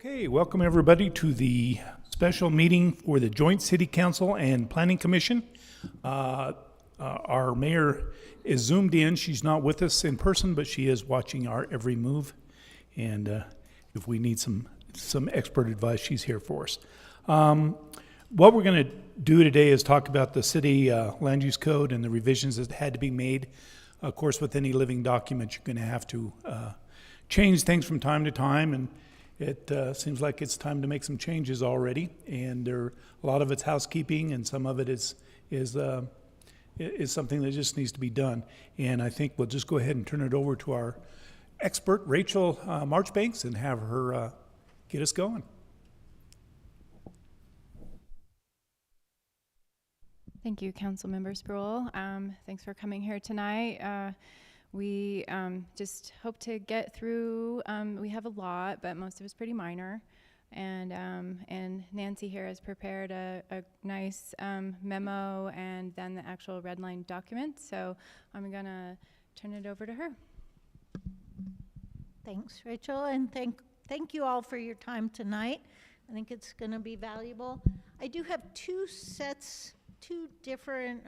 Okay, welcome everybody to the special meeting for the Joint City Council and Planning Commission. Our mayor is zoomed in. She's not with us in person, but she is watching our every move. And if we need some expert advice, she's here for us. What we're going to do today is talk about the city land use code and the revisions that had to be made. Of course, with any living document, you're going to have to change things from time to time, and it seems like it's time to make some changes already. And a lot of it's housekeeping, and some of it is something that just needs to be done. And I think we'll just go ahead and turn it over to our expert, Rachel Marchbanks, and have her get us going. Thank you, Councilmember Sproul. Thanks for coming here tonight. We just hope to get through. We have a lot, but most of it's pretty minor. And Nancy here has prepared a nice memo and then the actual red line document. So I'm gonna turn it over to her. Thanks, Rachel, and thank you all for your time tonight. I think it's gonna be valuable. I do have two different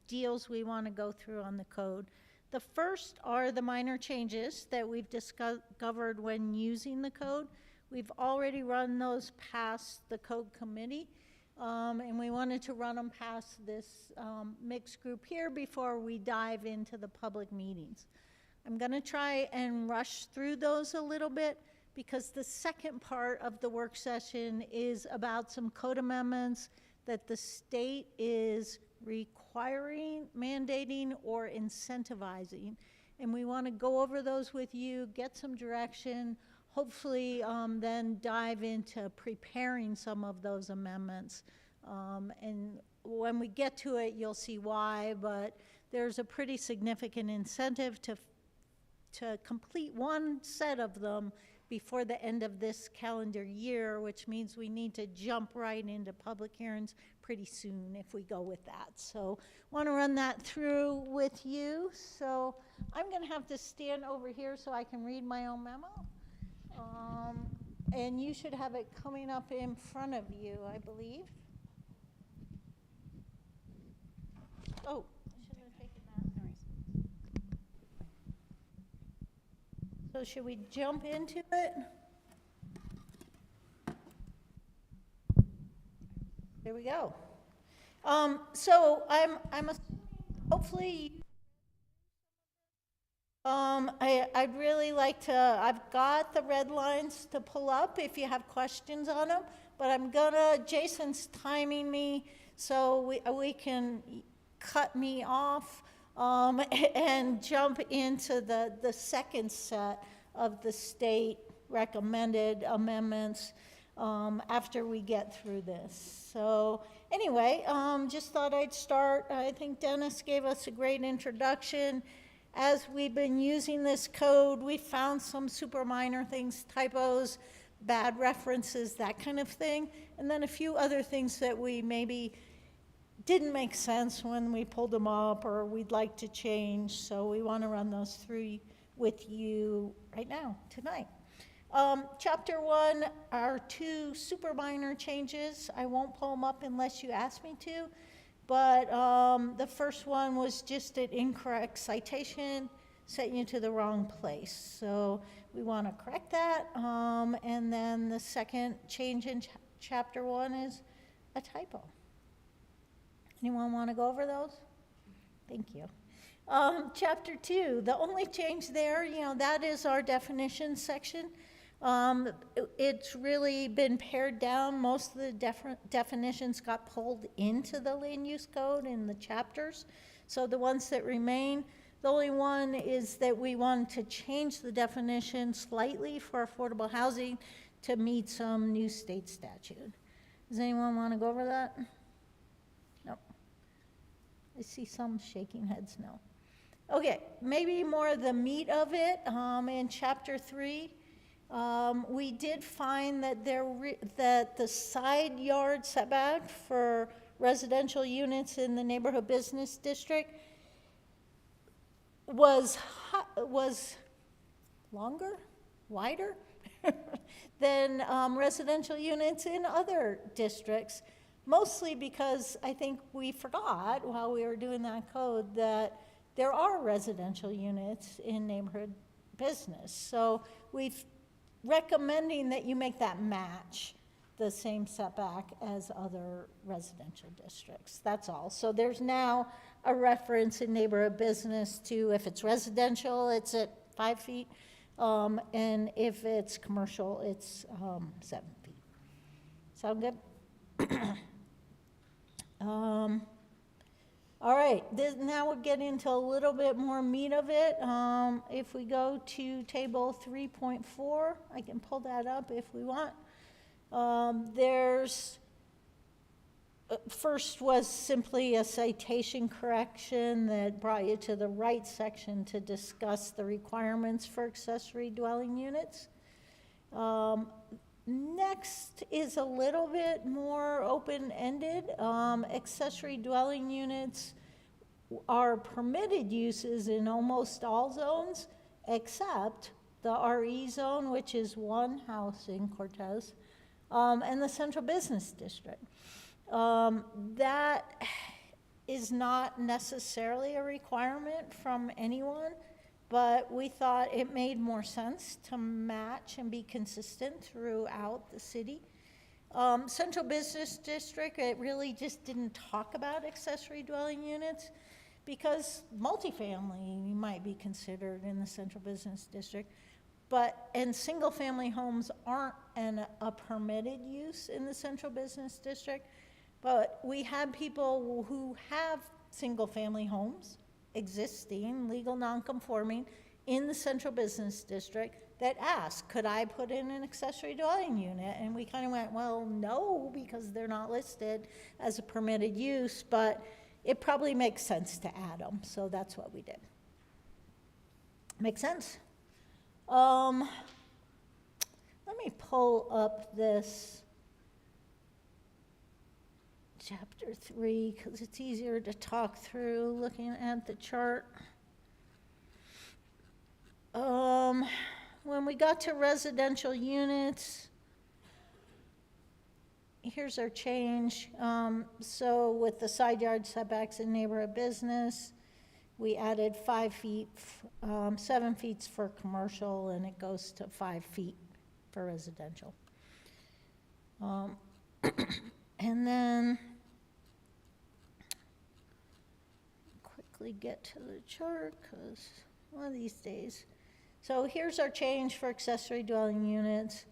deals we want to go through on the code. The first are the minor changes that we've discovered when using the code. We've already run those past the code committee, and we wanted to run them past this mixed group here before we dive into the public meetings. I'm going to try and rush through those a little bit because the second part of the work session is about some code amendments that the state is requiring, mandating, or incentivizing. And we want to go over those with you, get some direction, hopefully then dive into preparing some of those amendments. And when we get to it, you'll see why, but there's a pretty significant incentive to complete one set of them before the end of this calendar year, which means we need to jump right into public hearings pretty soon if we go with that. So want to run that through with you. So I'm going to have to stand over here so I can read my own memo. And you should have it coming up in front of you, I believe. Oh, I should have taken that. So should we jump into it? There we go. So I'm assuming, hopefully, I'd really like to, I've got the red lines to pull up if you have questions on them, but Jason's timing me so we can cut me off and jump into the second set of the state recommended amendments after we get through this. So anyway, just thought I'd start. I think Dennis gave us a great introduction. As we've been using this code, we found some super minor things, typos, bad references, that kind of thing, and then a few other things that we maybe didn't make sense when we pulled them up or we'd like to change. So we want to run those through with you right now, tonight. Chapter 1 are two super minor changes. I won't pull them up unless you ask me to, but the first one was just an incorrect citation, set you to the wrong place. So we want to correct that. And then the second change in chapter 1 is a typo. Anyone want to go over those? Thank you. Chapter 2, the only change there, that is our definition section. It's really been pared down. Most of the definitions got pulled into the land use code in the chapters. So the ones that remain, the only one is that we want to change the definition slightly for affordable housing to meet some new state statute. Does anyone want to go over that? No. I see some shaking heads, no. Okay, maybe more of the meat of it. In chapter 3, we did find that that the side yard setback for residential units in the neighborhood business district was longer, wider than residential units in other districts, mostly because I think we forgot while we were doing that code that there are residential units in neighborhood business. So we've recommending that you make that match the same setback as other residential districts. That's all. So there's now a reference in neighborhood business to if it's residential, it's at 5 feet. And if it's commercial, it's 7 feet. Sound good? All right, now we'll get into a little bit more meat of it. If we go to table 3.4, I can pull that up if we want. First was simply a citation correction that brought you to the right section to discuss the requirements for accessory dwelling units. Next is a little bit more open-ended. Accessory dwelling units are permitted uses in almost all zones, except the RE zone, which is one house in Cortez, and the Central Business District. That is not necessarily a requirement from anyone, but we thought it made more sense to match and be consistent throughout the city. Central Business District, it really just didn't talk about accessory dwelling units because multifamily might be considered in the Central Business District, and single-family homes aren't a permitted use in the Central Business District, but we had people who have single-family homes, existing, legal non-conforming, in the Central Business District that asked, could I put in an accessory dwelling unit? And we kind of went, well, no, because they're not listed as a permitted use, but it probably makes sense to add them, so that's what we did. Make sense? Let me pull up this chapter 3, because it's easier to talk through looking at the chart. When we got to residential units, here's our change. So with the side yard setbacks in neighborhood business, we added 5 feet, 7 feet for commercial, and it goes to 5 feet for residential. And then quickly get to the chart because one of these days. So here's our change for accessory dwelling units.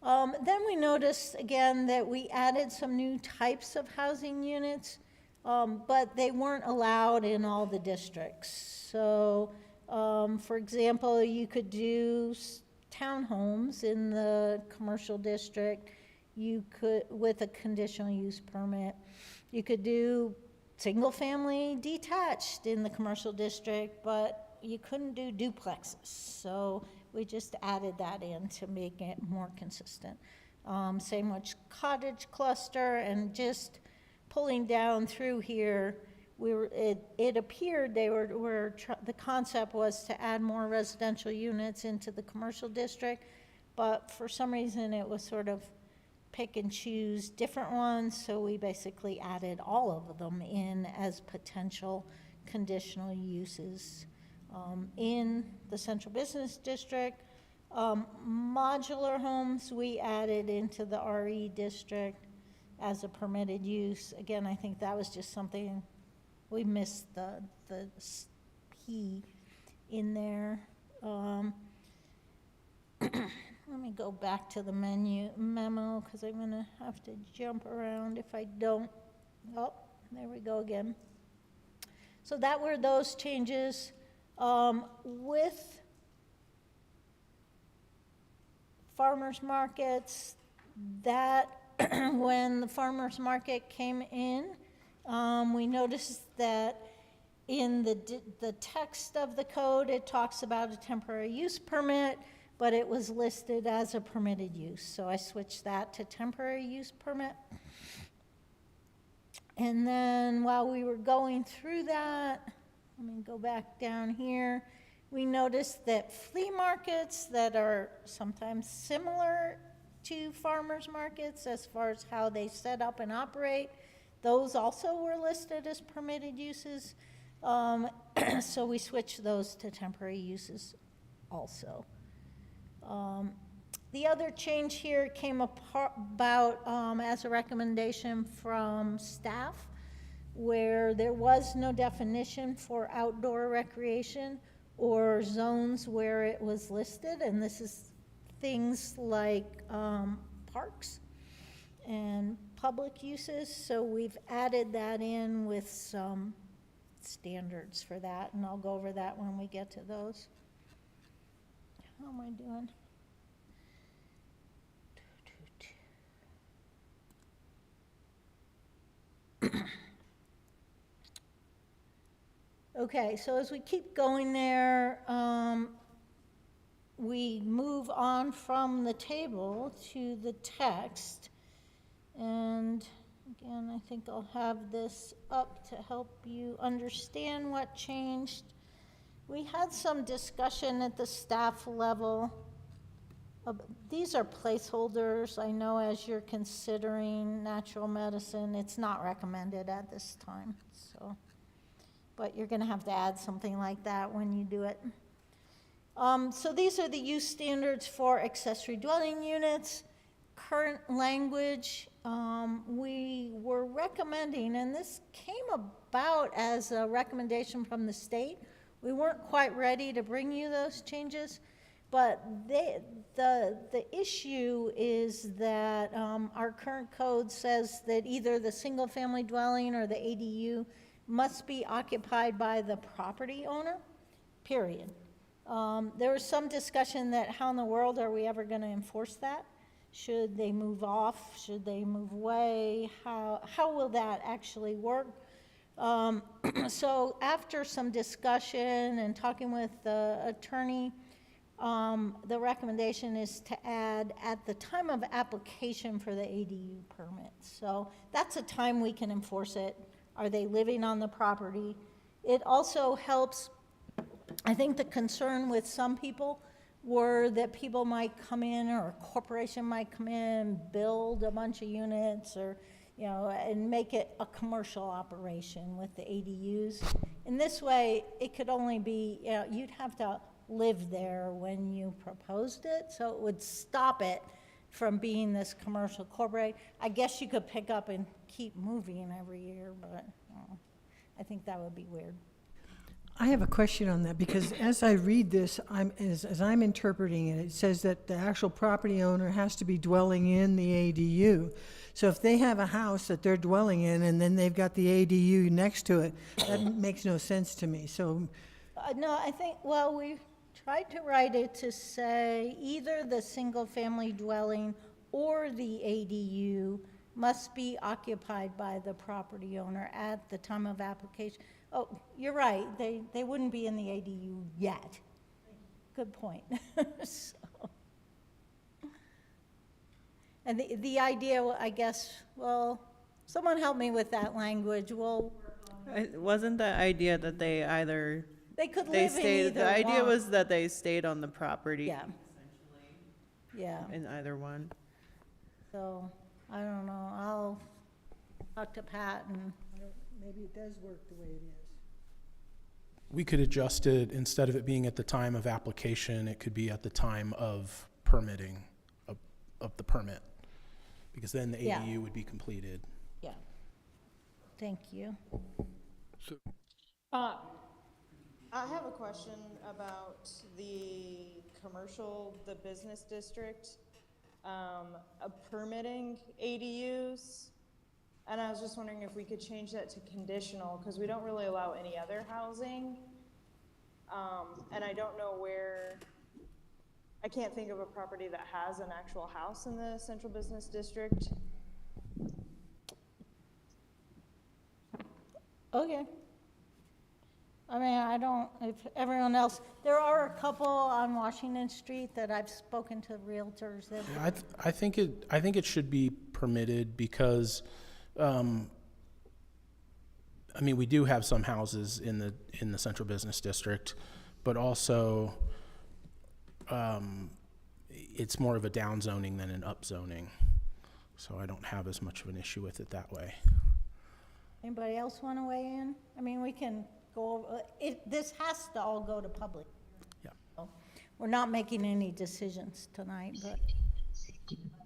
Then we noticed again that we added some new types of housing units, but they weren't allowed in all the districts. So for example, you could do townhomes in the commercial district. You could, with a conditional use permit, you could do single family detached in the commercial district, but you couldn't do duplexes. So we just added that in to make it more consistent. Same with cottage cluster, and just pulling down through here, it appeared the concept was to add more residential units into the commercial district, but for some reason it was sort of pick and choose different ones, so we basically added all of them in as potential conditional uses in the Central Business District. Modular homes we added into the RE district as a permitted use. Again, I think that was just something we missed the P in there. Let me go back to the memo because I'm going to have to jump around if I don't. Oh, there we go again. So that were those changes. With farmers markets, that when the farmers market came in, we noticed that in the text of the code, it talks about a temporary use permit, but it was listed as a permitted use. So I switched that to temporary use permit. And then while we were going through that, let me go back down here. We noticed that flea markets that are sometimes similar to farmers markets as far as how they set up and operate, those also were listed as permitted uses. So we switched those to temporary uses also. The other change here came about as a recommendation from staff, where there was no definition for outdoor recreation or zones where it was listed, and this is things like parks and public uses. So we've added that in with some standards for that, and I'll go over that when we get to those. How am I doing? Okay, so as we keep going there, we move on from the table to the text. And again, I think I'll have this up to help you understand what changed. We had some discussion at the staff level. These are placeholders. I know as you're considering natural medicine, it's not recommended at this time, so. But you're gonna have to add something like that when you do it. So these are the use standards for accessory dwelling units. Current language, we were recommending, and this came about as a recommendation from the state. We weren't quite ready to bring you those changes, but the issue is that our current code says that either the single-family dwelling or the ADU must be occupied by the property owner, period. There was some discussion that how in the world are we ever going to enforce that? Should they move off? Should they move away? How will that actually work? So after some discussion and talking with the attorney, the recommendation is to add at the time of application for the ADU permit. So that's a time we can enforce it. Are they living on the property? It also helps, I think the concern with some people were that people might come in, or a corporation might come in, build a bunch of units, or, you know, and make it a commercial operation with the ADUs. In this way, it could only be, you know, you'd have to live there when you proposed it, so it would stop it from being this commercial corporate. I guess you could pick up and keep moving every year, but I think that would be weird. I have a question on that, because as I read this, as I'm interpreting it, it says that the actual property owner has to be dwelling in the ADU. So if they have a house that they're dwelling in and then they've got the ADU next to it, that makes no sense to me. So No, I think, well, we tried to write it to say either the single-family dwelling or the ADU must be occupied by the property owner at the time of application. Oh, you're right, they wouldn't be in the ADU yet. Good point. So, and the idea, I guess, well, someone help me with that language. We'll work on it. Wasn't the idea that they either They could they live in stayed? either The idea one. was that they stayed on the property. Yeah. Essentially. Yeah, In either one. so, I don't know, I'll talk to Pat and, maybe it does work the way it is. We could adjust it, instead of it being at the time of application, it could be at the time of permitting of the permit, because then the Yeah. ADU would be completed. yeah. Thank you. I have a question about the business district, permitting ADUs. And I was just wondering if we could change that to conditional, because we don't really allow any other housing. And I don't know where, I can't think of a property that has an actual house in the central business district. Okay. I mean, I don't, if everyone else, there are a couple on Washington Street that I've spoken to realtors that, Yeah, I think it should be permitted, because I mean, we do have some houses in the central business district, but also it's more of a down zoning than an up zoning. So I don't have as much of an issue with it that way. Anybody else want to weigh in? I mean, we can go, this has to all go to public. Yeah. So we're not making any decisions tonight, but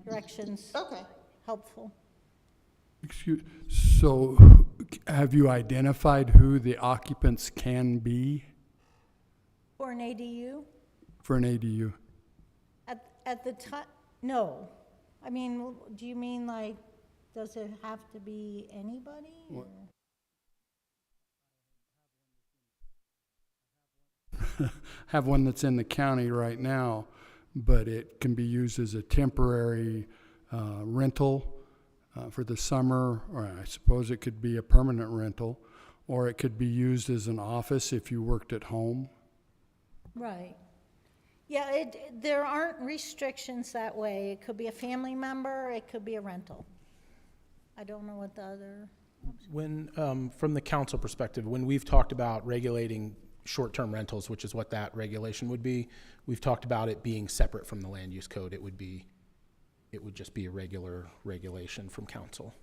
directions Okay. helpful. So have you identified who the occupants can be For an ADU, for an ADU? at the time, no. I mean, do you mean like, does it have to be anybody? or- Have one that's in the county right now, but it can be used as a temporary rental for the summer, or I suppose it could be a permanent rental, or it could be used as an office if you worked at home. Right. Yeah, there aren't restrictions that way. It could be a family member, it could be a rental. I don't know what the other, When, from the council perspective, when we've talked about regulating short-term rentals, which is what that regulation would be, we've talked about it being separate from the land use code. It would just be a regular regulation from council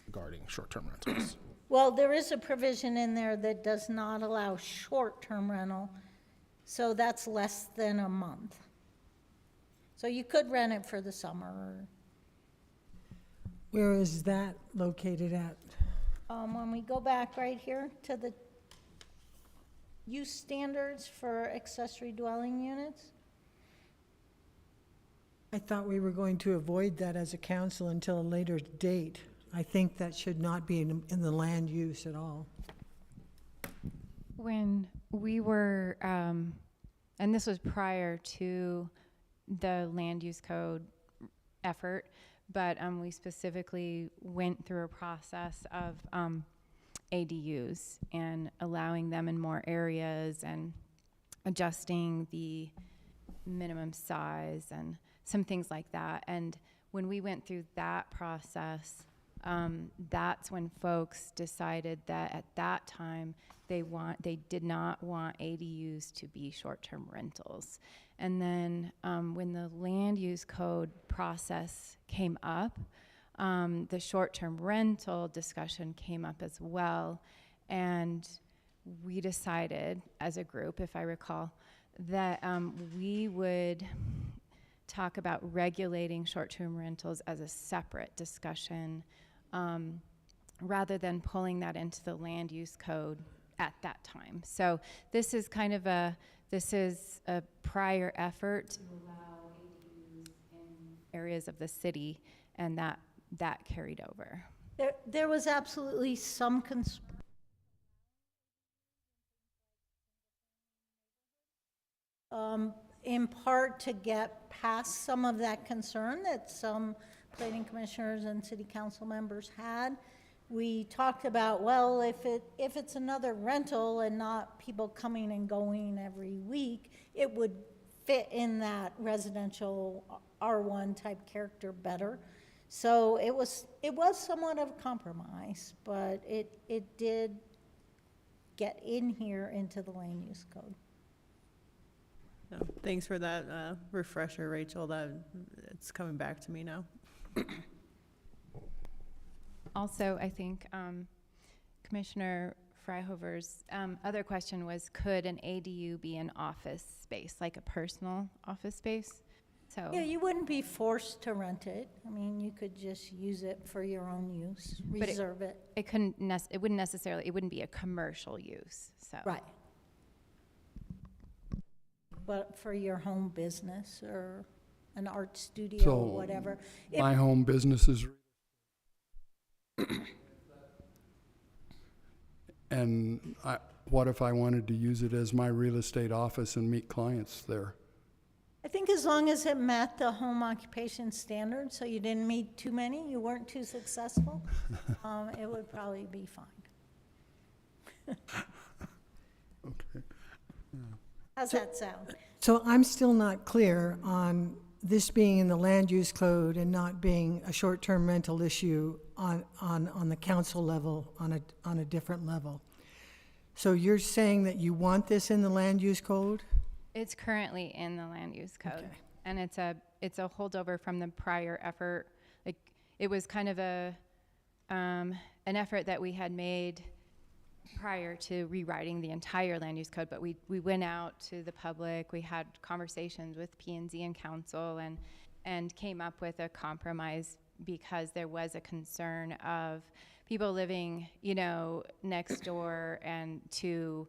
regarding short-term rentals. well, there is a provision in there that does not allow short-term rental, so that's less than a month. So you could rent it for the summer. Where is that located at? When we go back right here to the use standards for accessory dwelling units, I thought we were going to avoid that as a council until a later date. I think that should not be in the land use at all. When we were, and this was prior to the land use code effort, but we specifically went through a process of ADUs and allowing them in more areas and adjusting the minimum size and some things like that. And when we went through that process, that's when folks decided that at that time they did not want ADUs to be short-term rentals. And then when the land use code process came up, the short-term rental discussion came up as well. And we decided as a group, if I recall, that we would talk about regulating short-term rentals as a separate discussion rather than pulling that into the land use code at that time. So this is kind of a prior effort to allow ADUs in areas of the city, and that carried over. there was absolutely some concern. In part to get past some of that concern that some planning commissioners and city council members had. We talked about, well, if it's another rental and not people coming and going every week, it would fit in that residential R1 type character better. So it was somewhat of a compromise, but it did get in here into the land use code. No, thanks for that refresher, Rachel. That it's coming back to me now. Also, I think Commissioner Freihofer's other question was, could an ADU be an office space, like a personal office space? So Yeah, you wouldn't be forced to rent it. I mean, you could just use it for your own use, But it- reserve it. it wouldn't be a commercial use, so. Right. But for your home business or an art studio So, or whatever. If- My home business is, and what if I wanted to use it as my real estate office and meet clients there? I think as long as it met the home occupation standards, so you didn't meet too many, you weren't too successful, it would probably be fine. Okay. How's that sound? So I'm still not clear on this being in the land use code and not being a short-term rental issue on the council level, on a different level. So you're saying that you want this in the land use code? It's currently in the land use code. Okay. And it's a holdover from the prior effort. Like, it was kind of an effort that we had made prior to rewriting the entire land use code, but we went out to the public, we had conversations with P&Z and council, and came up with a compromise because there was a concern of people living, next door and to,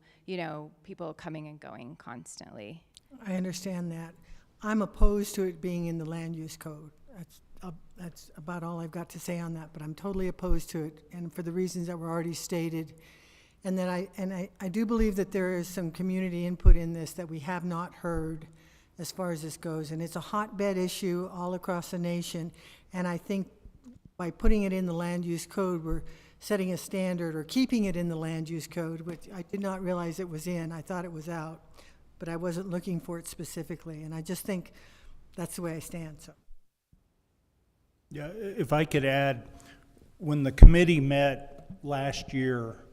people coming and going constantly. I understand that. I'm opposed to it being in the land use code. That's about all I've got to say on that, but I'm totally opposed to it, and for the reasons that were already stated. And that I do believe that there is some community input in this that we have not heard as far as this goes. And it's a hotbed issue all across the nation. And I think by putting it in the land use code, we're setting a standard, or keeping it in the land use code, which I did not realize it was in. I thought it was out, but I wasn't looking for it specifically. And I just think that's the way I stand, so. Yeah, if I could add, when the committee met last year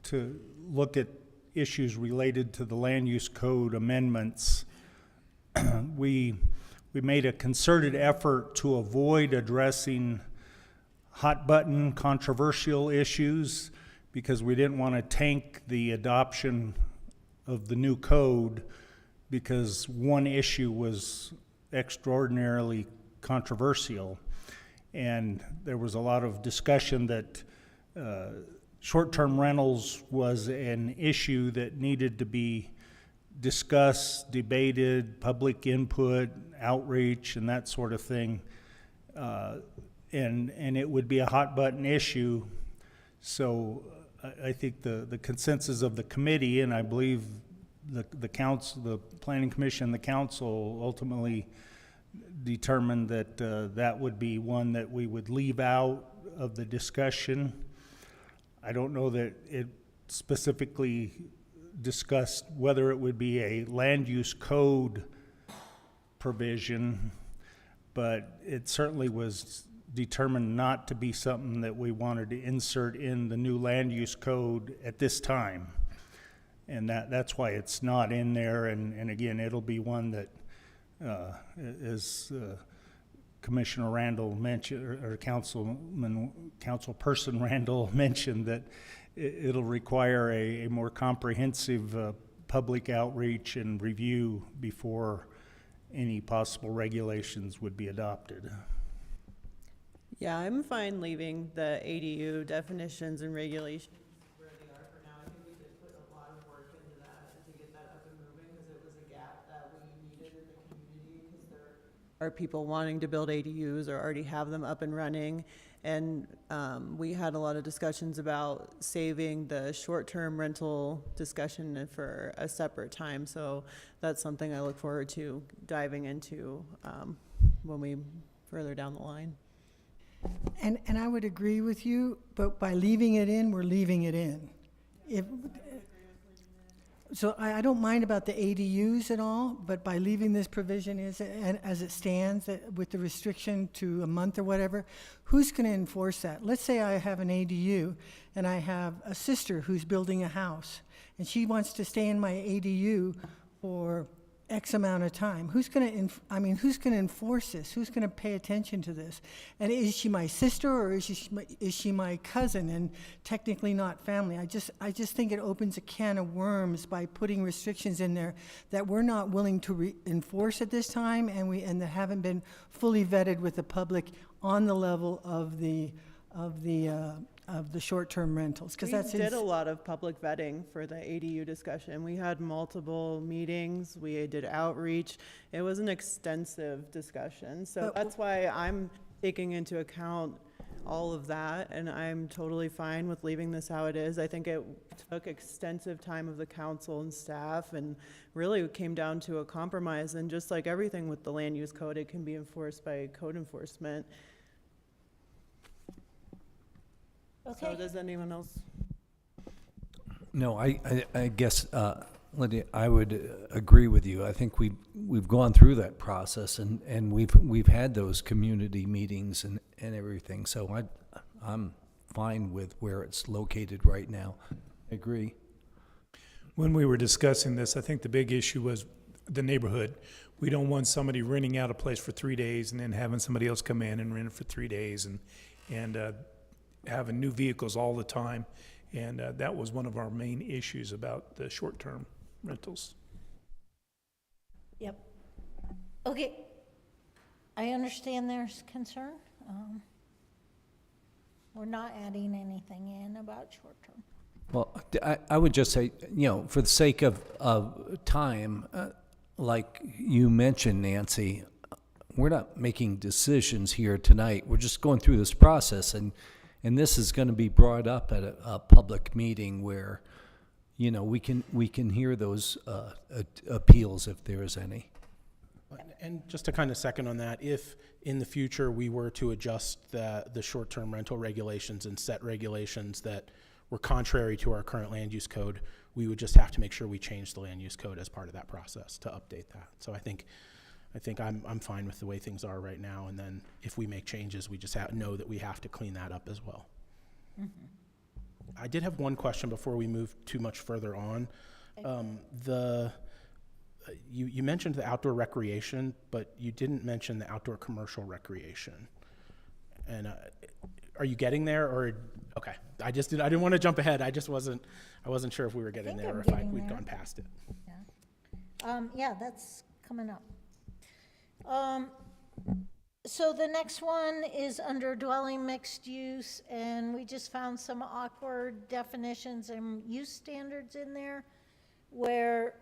to look at issues related to the land use code amendments, we made a concerted effort to avoid addressing hot button controversial issues because we didn't want to tank the adoption of the new code because one issue was extraordinarily controversial. And there was a lot of discussion that short-term rentals was an issue that needed to be discussed, debated, public input, outreach, and that sort of thing. And it would be a hot-button issue. So I think the consensus of the committee, and I believe the council, the planning commission, the council ultimately determined that that would be one that we would leave out of the discussion. I don't know that it specifically discussed whether it would be a land use code provision, but it certainly was determined not to be something that we wanted to insert in the new land use code at this time. And that's why it's not in there. And again, it'll be one that as Commissioner Randall mentioned, or Councilperson Randall mentioned, that it'll require a more comprehensive public outreach and review before any possible regulations would be adopted. Yeah, I'm fine leaving the ADU definitions and regulations where they are for now. I think we did put a lot of work into that to get that up and moving because it was a gap that we needed in the community because there are people wanting to build ADUs or already have them up and running. And we had a lot of discussions about saving the short-term rental discussion for a separate time. So that's something I look forward to diving into when we further down the line. And I would agree with you, but by leaving it in, we're leaving it in. So I don't mind about the ADUs at all, but by leaving this provision as it stands, with the restriction to a month or whatever, who's going to enforce that? Let's say I have an ADU and I have a sister who's building a house and she wants to stay in my ADU for X amount of time. Who's going to enforce this? Who's going to pay attention to this? And is she my sister or is she my cousin and technically not family? I just think it opens a can of worms by putting restrictions in there that we're not willing to enforce at this time, and that haven't been fully vetted with the public on the level of the short-term rentals, because We did a lot of public vetting for the ADU discussion. We had multiple meetings, we did outreach. It was an extensive discussion. So that's why I'm taking into account all of that, and I'm totally fine with leaving this how it is. I think it took extensive time of the council and staff, and really it came down to a compromise. And just like everything with the land use code, it can be enforced by code enforcement. Okay. So does anyone else? No, I guess, Lydia, I would agree with you. I think we've gone through that process and we've had those community meetings and everything. So I'm fine with where it's located right now. I agree. when we were discussing this, I think the big issue was the neighborhood. We don't want somebody renting out a place for 3 days and then having somebody else come in and rent it for 3 days and having new vehicles all the time. And that was one of our main issues about the short-term rentals. Yep. Okay. I understand there's concern. We're not adding anything in about short-term. Well, I would just say, for the sake of time, like you mentioned, Nancy, we're not making decisions here tonight. We're just going through this process, and this is going to be brought up at a public meeting where, we can hear those appeals if there is any. And just to kind of second on that, if in the future we were to adjust the short-term rental regulations and set regulations that were contrary to our current land use code, we would just have to make sure we change the land use code as part of that process to update that. So I think I'm fine with the way things are right now, and then if we make changes, we just know that we have to clean that up as well. Mm-hmm. I did have one question before we move too much further on. You mentioned the outdoor recreation, but you didn't mention the outdoor commercial recreation. And are you getting there, or okay? I didn't want to jump ahead. I wasn't sure if we were getting there or if we'd gone past it. Yeah, that's coming up. So the next one is under dwelling mixed use, and we just found some awkward definitions and use standards in there where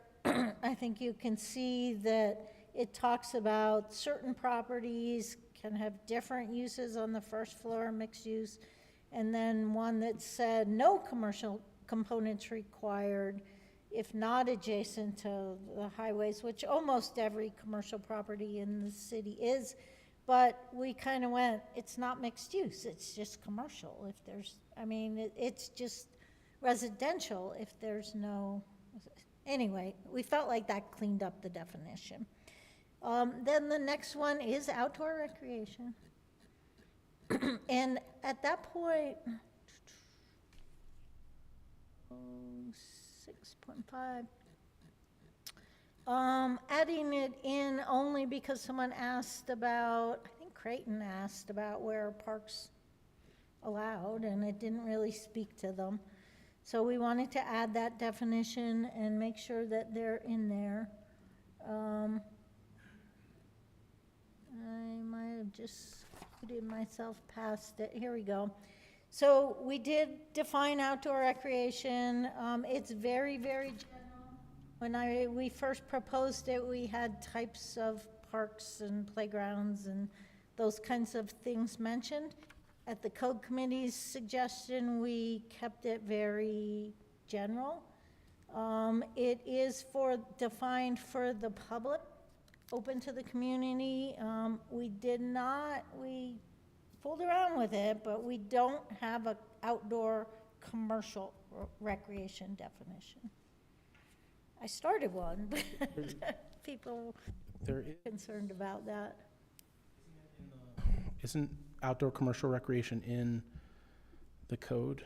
I think you can see that it talks about certain properties can have different uses on the first floor, mixed use, and then one that said no commercial components required if not adjacent to the highways, which almost every commercial property in the city is. But we kind of went, it's not mixed use, it's just commercial. If there's, it's just residential if there's no. Anyway, we felt like that cleaned up the definition. Then the next one is outdoor recreation. And at that point, 6.5, adding it in only because someone asked about, I think Creighton asked about where parks allowed, and it didn't really speak to them. So we wanted to add that definition and make sure that they're in there. I might have just put myself past it. Here we go. So we did define outdoor recreation. It's very, very general. When we first proposed it, we had types of parks and playgrounds and those kinds of things mentioned. At the code committee's suggestion, we kept it very general. It is defined for the public, open to the community. We fooled around with it, but we don't have an outdoor commercial recreation definition. I started one, but people are concerned about that. Isn't outdoor commercial recreation in the code?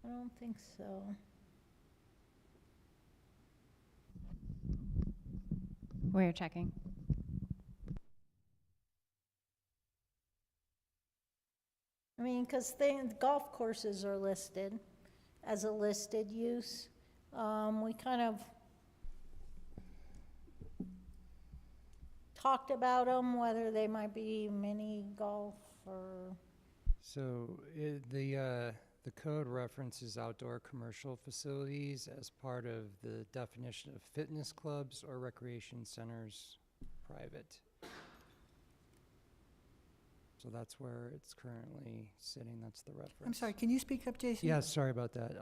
I don't think so. We're checking. Because golf courses are listed as a listed use. We kind of talked about them, whether they might be mini golf or. So the code references outdoor commercial facilities as part of the definition of fitness clubs or recreation centers, private. So that's where it's currently sitting. That's the reference. I'm sorry, can you speak up, Jason? Yeah, sorry about that.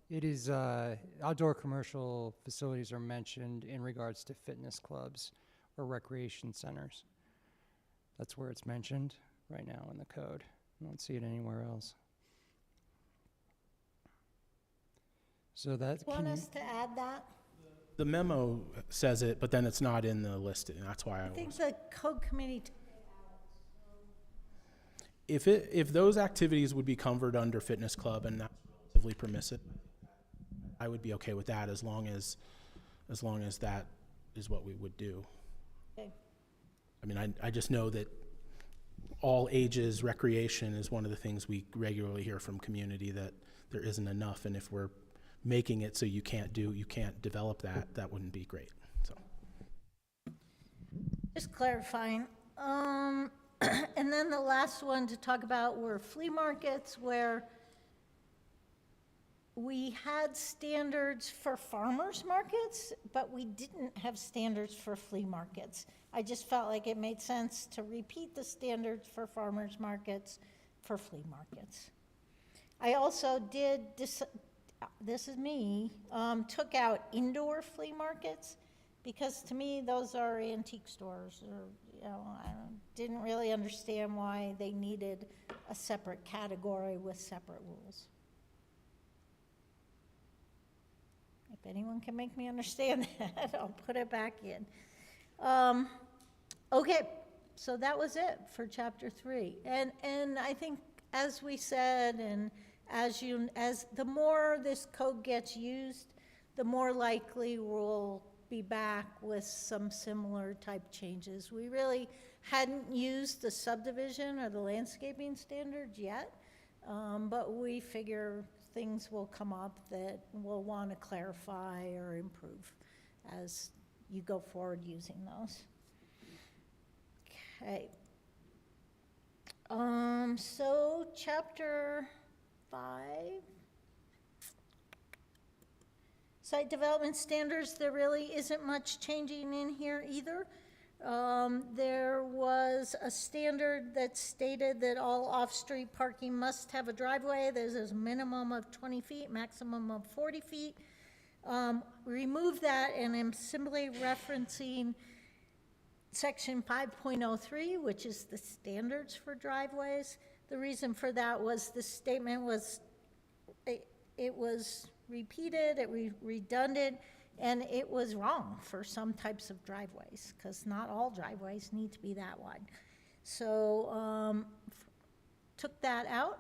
It is outdoor commercial facilities are mentioned in regards to fitness clubs or recreation centers. That's where it's mentioned right now in the code. I don't see it anywhere else. So that. Want us to add that? The memo says it, but then it's not in the listing. That's why I think the code committee. If those activities would be covered under fitness club and that's relatively permissive, I would be okay with that as long as that is what we would do. Okay. I mean, I just know that all ages recreation is one of the things we regularly hear from community, that there isn't enough, and if we're making it so you can't develop that wouldn't be great, so. Just clarifying. And then the last one to talk about were flea markets, where we had standards for farmers markets, but we didn't have standards for flea markets. I just felt like it made sense to repeat the standards for farmers markets for flea markets. I also did, this is me, took out indoor flea markets, because to me, those are antique stores, or, you know, I didn't really understand why they needed a separate category with separate rules. If anyone can make me understand that, I'll put it back in. Okay, so that was it for chapter 3. And I think, as we said, and as the more this code gets used, the more likely we'll be back with some similar type changes. We really hadn't used the subdivision or the landscaping standards yet, but we figure things will come up that we'll want to clarify or improve as you go forward using those. Okay. So chapter 5. Site development standards, there really isn't much changing in here either. There was a standard that stated that all off-street parking must have a driveway. There's a minimum of 20 feet, maximum of 40 feet. Remove that, and I'm simply referencing section 5.03, which is the standards for driveways. The reason for that was the statement was, it was repeated, redundant, and it was wrong for some types of driveways, because not all driveways need to be that wide. So took that out,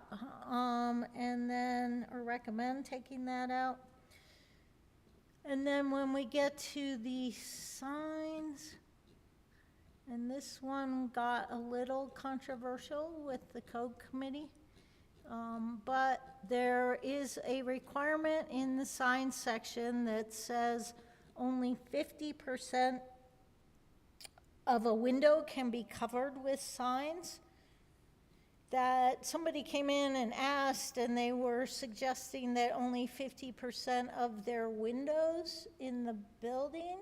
and then, or recommend taking that out. And then when we get to the signs, and this one got a little controversial with the code committee. But there is a requirement in the sign section that says only 50% of a window can be covered with signs. That somebody came in and asked, and they were suggesting that only 50% of their windows in the building,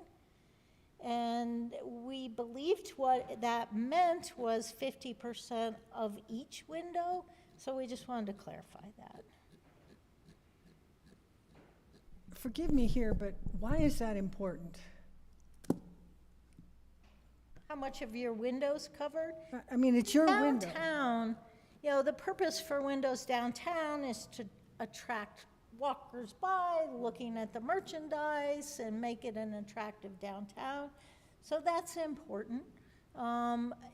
and we believed what that meant was 50% of each window. So we just wanted to clarify that. Forgive me here, but why is that important? How much of your windows covered? I mean, it's your window. Downtown, you know, the purpose for windows downtown is to attract walkers by, looking at the merchandise, and make it an attractive downtown. So that's important.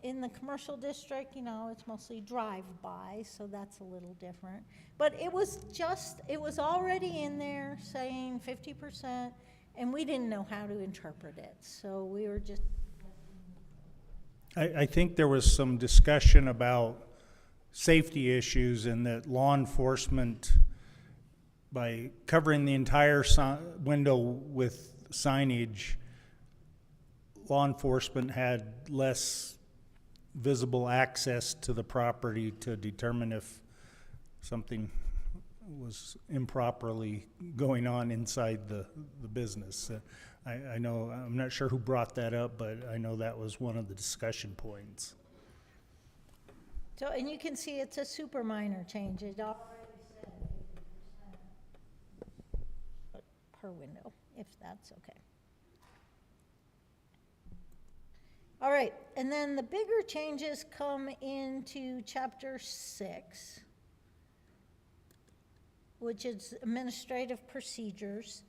In the commercial district, you know, it's mostly drive-by, so that's a little different. But it was already in there saying 50%, and we didn't know how to interpret it, so we were just. I think there was some discussion about safety issues, and that law enforcement, by covering the entire window with signage, law enforcement had less visible access to the property to determine if something was improperly going on inside the business. I know, I'm not sure who brought that up, but I know that was one of the discussion points. So, and you can see it's a super minor change. It already said 50% per window, if that's okay. All right, and then the bigger changes come into chapter 6, which is administrative procedures.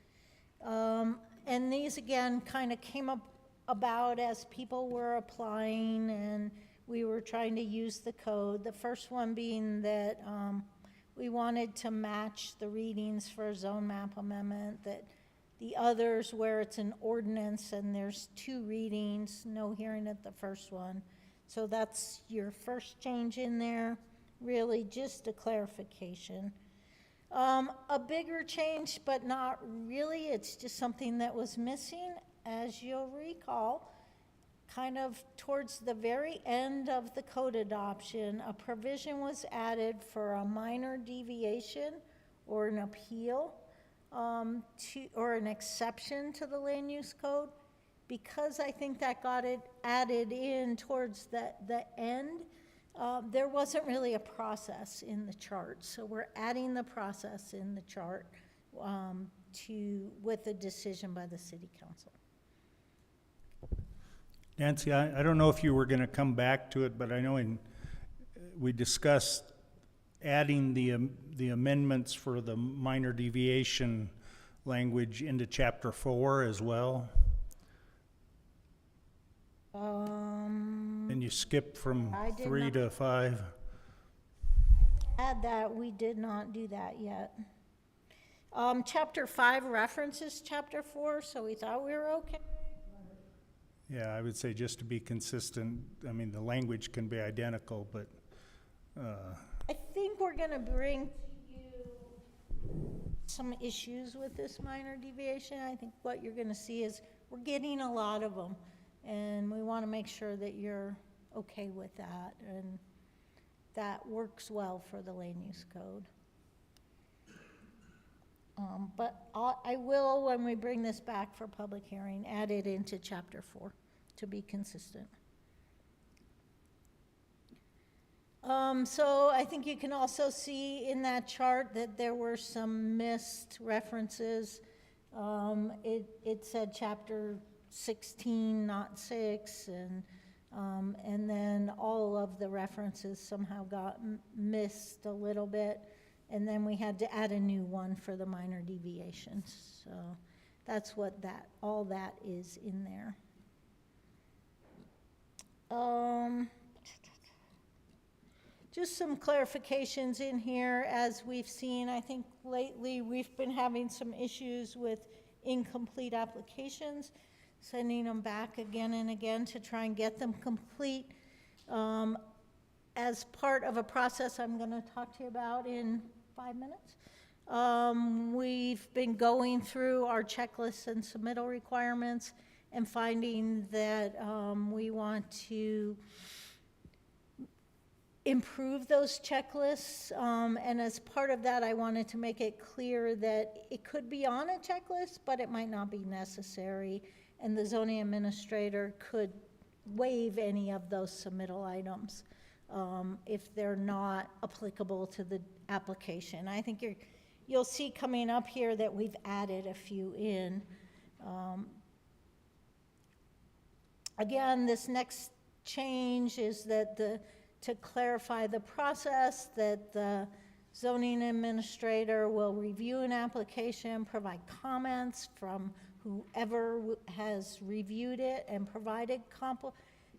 And these, again, kind of came about as people were applying and we were trying to use the code. The first one being that We wanted to match the readings for a zone map amendment, that the others where it's an ordinance and there's 2 readings, no hearing at the first one. So that's your first change in there, really just a clarification. A bigger change, but not really, it's just something that was missing, as you'll recall. Kind of towards the very end of the code adoption, a provision was added for a minor deviation or an appeal or an exception to the land use code. Because I think that got it added in towards the end, there wasn't really a process in the chart. So we're adding the process in the chart with a decision by the city council. Nancy, I don't know if you were going to come back to it, but I know we discussed adding the amendments for the minor deviation language into Chapter 4 as well. And you skipped from I did 3 not. to 5. Add that, we did not do that yet. Chapter 5 references Chapter 4, so we thought we were okay. Yeah, I would say just to be consistent, I mean, the language can be identical, but I think we're gonna bring to you some issues with this minor deviation. I think what you're gonna see is we're getting a lot of them, and we wanna make sure that you're okay with that, and that works well for the land use code. But I will, when we bring this back for public hearing, add it into Chapter 4 to be consistent. So I think you can also see in that chart that there were some missed references. It said Chapter 16, not 6, and then all of the references somehow got missed a little bit. And then we had to add a new one for the minor deviations. So that's what all that is in there. Just some clarifications in here. As we've seen, I think lately we've been having some issues with incomplete applications, sending them back again and again to try and get them complete. As part of a process I'm going to talk to you about in 5 minutes. We've been going through our checklists and submittal requirements and finding that we want to improve those checklists. And as part of that, I wanted to make it clear that it could be on a checklist, but it might not be necessary. And the zoning administrator could waive any of those submittal items if they're not applicable to the application. I think you'll see coming up here that we've added a few in. Again, this next change is that to clarify the process, that the zoning administrator will review an application, provide comments from whoever has reviewed it and provided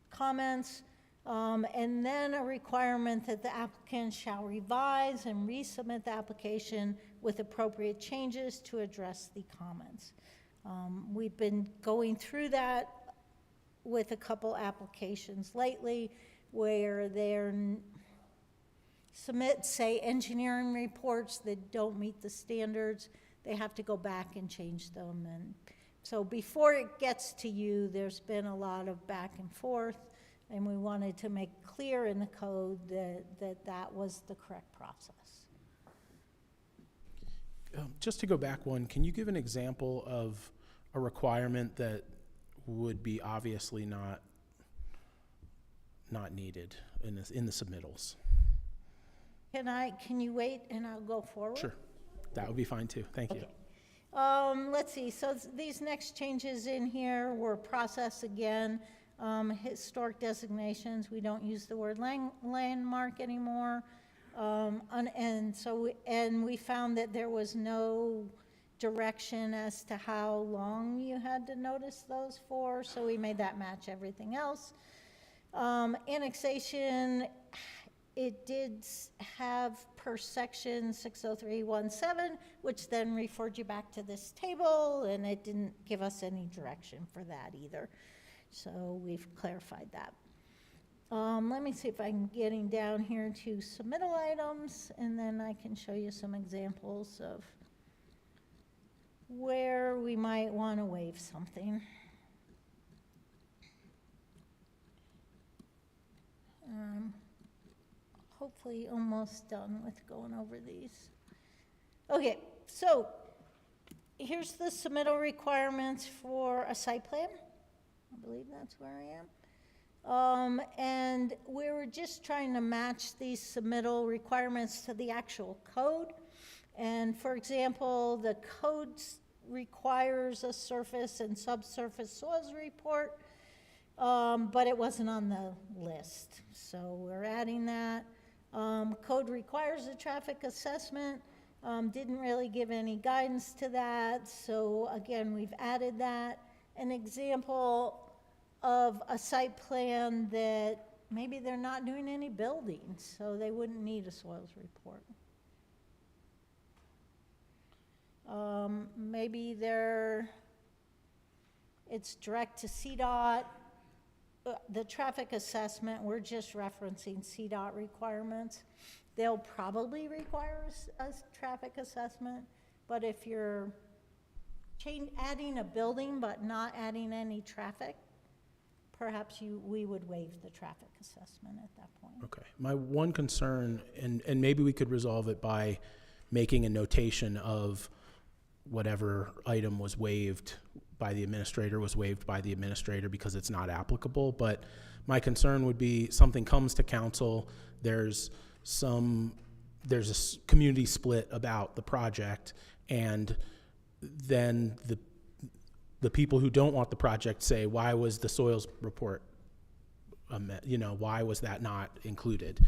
comments. And then a requirement that the applicant shall revise and resubmit the application with appropriate changes to address the comments. We've been going through that with a couple applications lately where they're submit, say, engineering reports that don't meet the standards. They have to go back and change them. And so before it gets to you, there's been a lot of back and forth. And we wanted to make clear in the code that was the correct process. Just to go back one, can you give an example of a requirement that would be obviously not needed in the submittals? Can you wait and I'll go forward? Sure, that would be fine too. Thank you. Let's see. So these next changes in here were process again. Historic designations, we don't use the word landmark anymore. And we found that there was no direction as to how long you had to notice those for, so we made that match everything else. Annexation, it did have per section 60317, which then referred you back to this table, and it didn't give us any direction for that either. So we've clarified that. Let me see if I'm getting down here to submittal items, and then I can show you some examples of where we might want to waive something. Hopefully almost done with going over these. Okay, so here's the submittal requirements for a site plan. I believe that's where I am. And we were just trying to match these submittal requirements to the actual code. And for example, the code requires a surface and subsurface soils report, but it wasn't on the list. So we're adding that. Code requires a traffic assessment. Didn't really give any guidance to that. So again, we've added that. An example of a site plan that maybe they're not doing any building, so they wouldn't need a soils report. Maybe it's direct to CDOT. The traffic assessment, we're just referencing CDOT requirements. They'll probably require a traffic assessment, but if you're adding a building but not adding any traffic, perhaps we would waive the traffic assessment at that point. Okay. My one concern, and maybe we could resolve it by making a notation of whatever item was waived by the administrator was waived by the administrator because it's not applicable. But my concern would be something comes to council, there's a community split about the project, and then the people who don't want the project say, why was the soils report, why was that not included?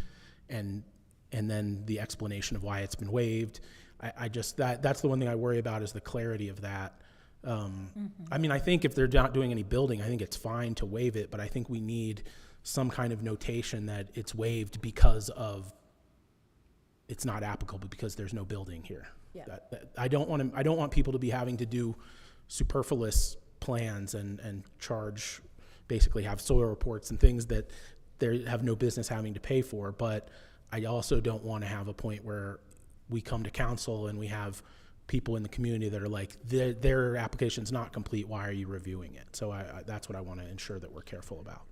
And then the explanation of why it's been waived. That's the one thing I worry about is the clarity of that. I mean, I think if they're not doing any building, I think it's fine to waive it, but I think we need some kind of notation that it's waived because of it's not applicable because there's no building here. Yeah. I don't want people to be having to do superfluous plans and charge, basically have soil reports and things that they have no business having to pay for. But I also don't want to have a point where we come to council and we have people in the community that are like, their application's not complete, why are you reviewing it? So that's what I want to ensure that we're careful about.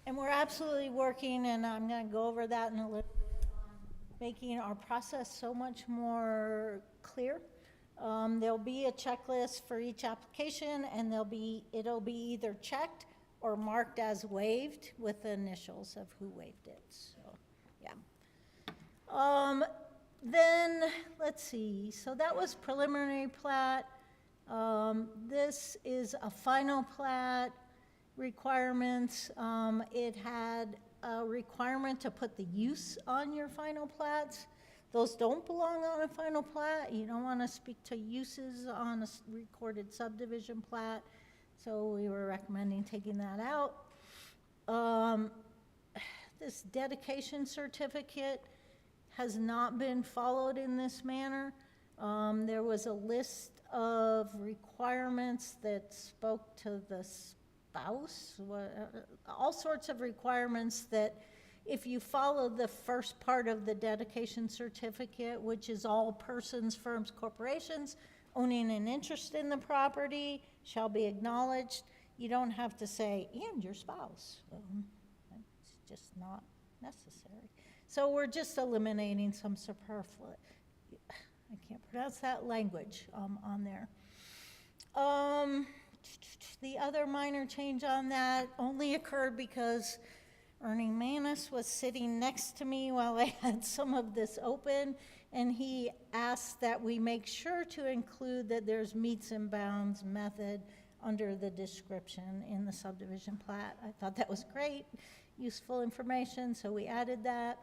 And we're absolutely working, and I'm going to go over that in a little bit, on making our process so much more clear. There'll be a checklist for each application, and it'll be either checked or marked as waived with the initials of who waived it. So, yeah. Then, let's see, so that was preliminary plat. This is a final plat requirements. It had a requirement to put the use on your final plats. Those don't belong on a final plat. You don't want to speak to uses on a recorded subdivision plat, so we were recommending taking that out. This dedication certificate has not been followed in this manner. There was a list of requirements that spoke to the spouse, all sorts of requirements that if you follow the first part of the dedication certificate, which is all persons, firms, corporations owning an interest in the property shall be acknowledged, you don't have to say, and your spouse. It's just not necessary. So we're just eliminating some superfluous, I can't pronounce that language on there. The other minor change on that only occurred because Ernie Manis was sitting next to me while I had some of this open, and he asked that we make sure to include that there's meets and bounds method under the description in the subdivision plat. I thought that was great, useful information, so we added that.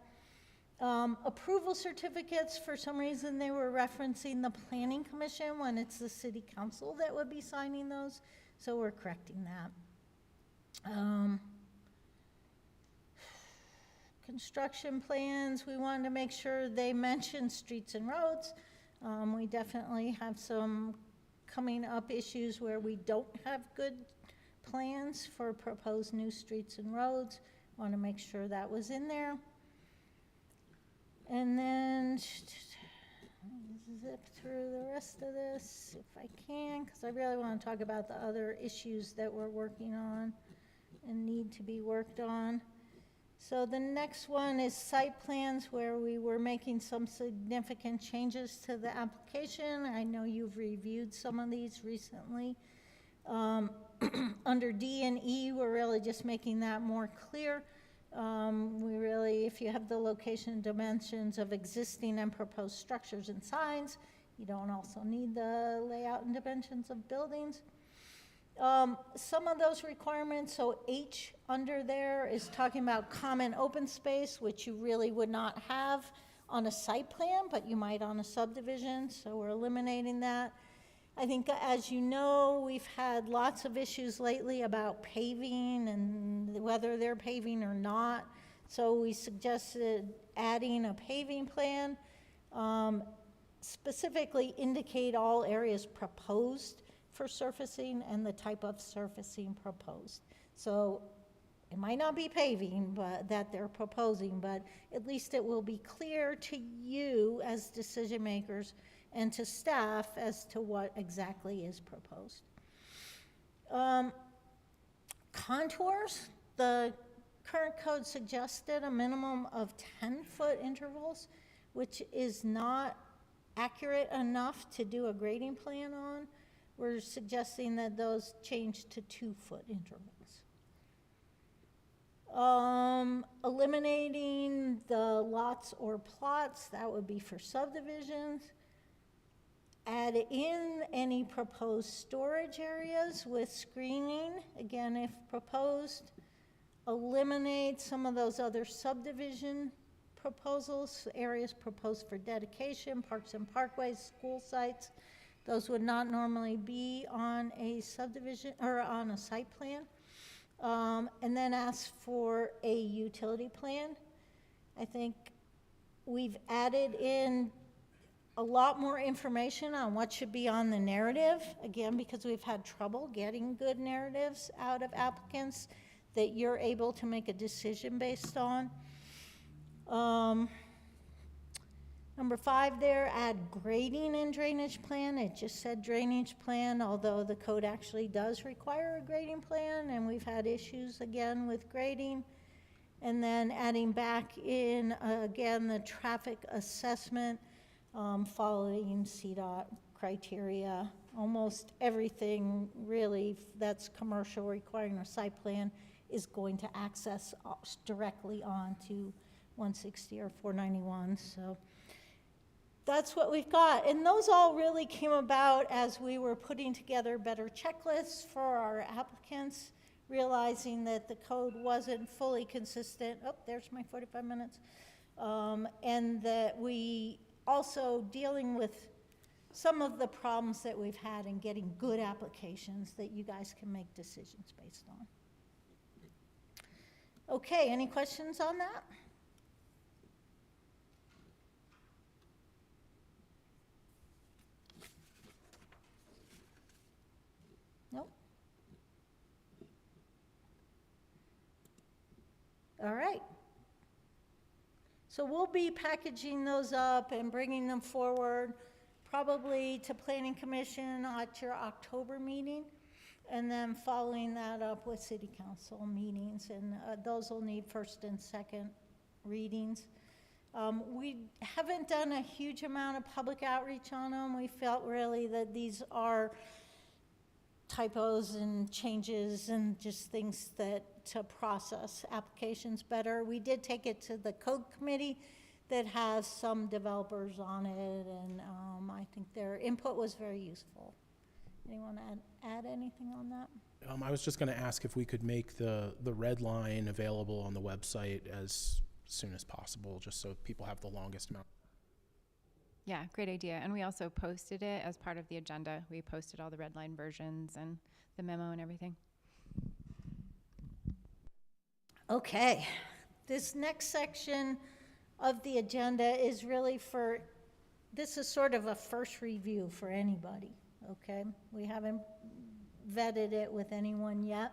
Approval certificates, for some reason they were referencing the planning commission when it's the city council that would be signing those, so we're correcting that. construction plans, we wanted to make sure they mention streets and roads. We definitely have some coming up issues where we don't have good plans for proposed new streets and roads. Want to make sure that was in there. And then zip through the rest of this if I can, because I really want to talk about the other issues that we're working on and need to be worked on. So the next one is site plans, where we were making some significant changes to the application. I know you've reviewed some of these recently. Under D and E, we're really just making that more clear. We really, if you have the location and dimensions of existing and proposed structures and signs, you don't also need the layout and dimensions of buildings. Some of those requirements, so H under there is talking about common open space, which you really would not have on a site plan, but you might on a subdivision, so we're eliminating that. I think, as you know, we've had lots of issues lately about paving and whether they're paving or not. So we suggested adding a paving plan, specifically indicate all areas proposed for surfacing and the type of surfacing proposed. So it might not be paving, but that they're proposing, but at least it will be clear to you as decision makers and to staff as to what exactly is proposed. Contours, the current code suggested a minimum of 10-foot intervals, which is not accurate enough to do a grading plan on. We're suggesting that those change to 2-foot intervals. Eliminating the lots or plots, that would be for subdivisions. Add in any proposed storage areas with screening, again, if proposed. Eliminate some of those other subdivision proposals, areas proposed for dedication, parks and parkways, school sites. Those would not normally be on a subdivision or on a site plan. And then ask for a utility plan. I think we've added in a lot more information on what should be on the narrative, again, because we've had trouble getting good narratives out of applicants that you're able to make a decision based on. Number 5 there, add grading and drainage plan. It just said drainage plan, although the code actually does require a grading plan, and we've had issues again with grading. And then adding back in, again, the traffic assessment, following CDOT criteria. Almost everything really that's commercial requiring a site plan is going to access directly onto 160 or 491. So that's what we've got. And those all really came about as we were putting together better checklists for our applicants, realizing that the code wasn't fully consistent. Oh, there's my 45 minutes. And that we also dealing with some of the problems that we've had in getting good applications that you guys can make decisions based on. Okay, any questions on that? Nope. All right. So we'll be packaging those up and bringing them forward, probably to Planning Commission at your October meeting, and then following that up with City Council meetings, and those will need first and second readings. We haven't done a huge amount of public outreach on them. We felt really that these are typos and changes and just things that to process applications better. We did take it to the code committee that has some developers on it, and I think their input was very useful. Anyone add anything on that? I was just going to ask if we could make the red line available on the website as soon as possible, just so people have the longest amount. Yeah, great idea. And we also posted it as part of the agenda. We posted all the red line versions and the memo and everything. Okay, This next section of the agenda is really for, this is sort of a first review for anybody, okay? We haven't vetted it with anyone yet,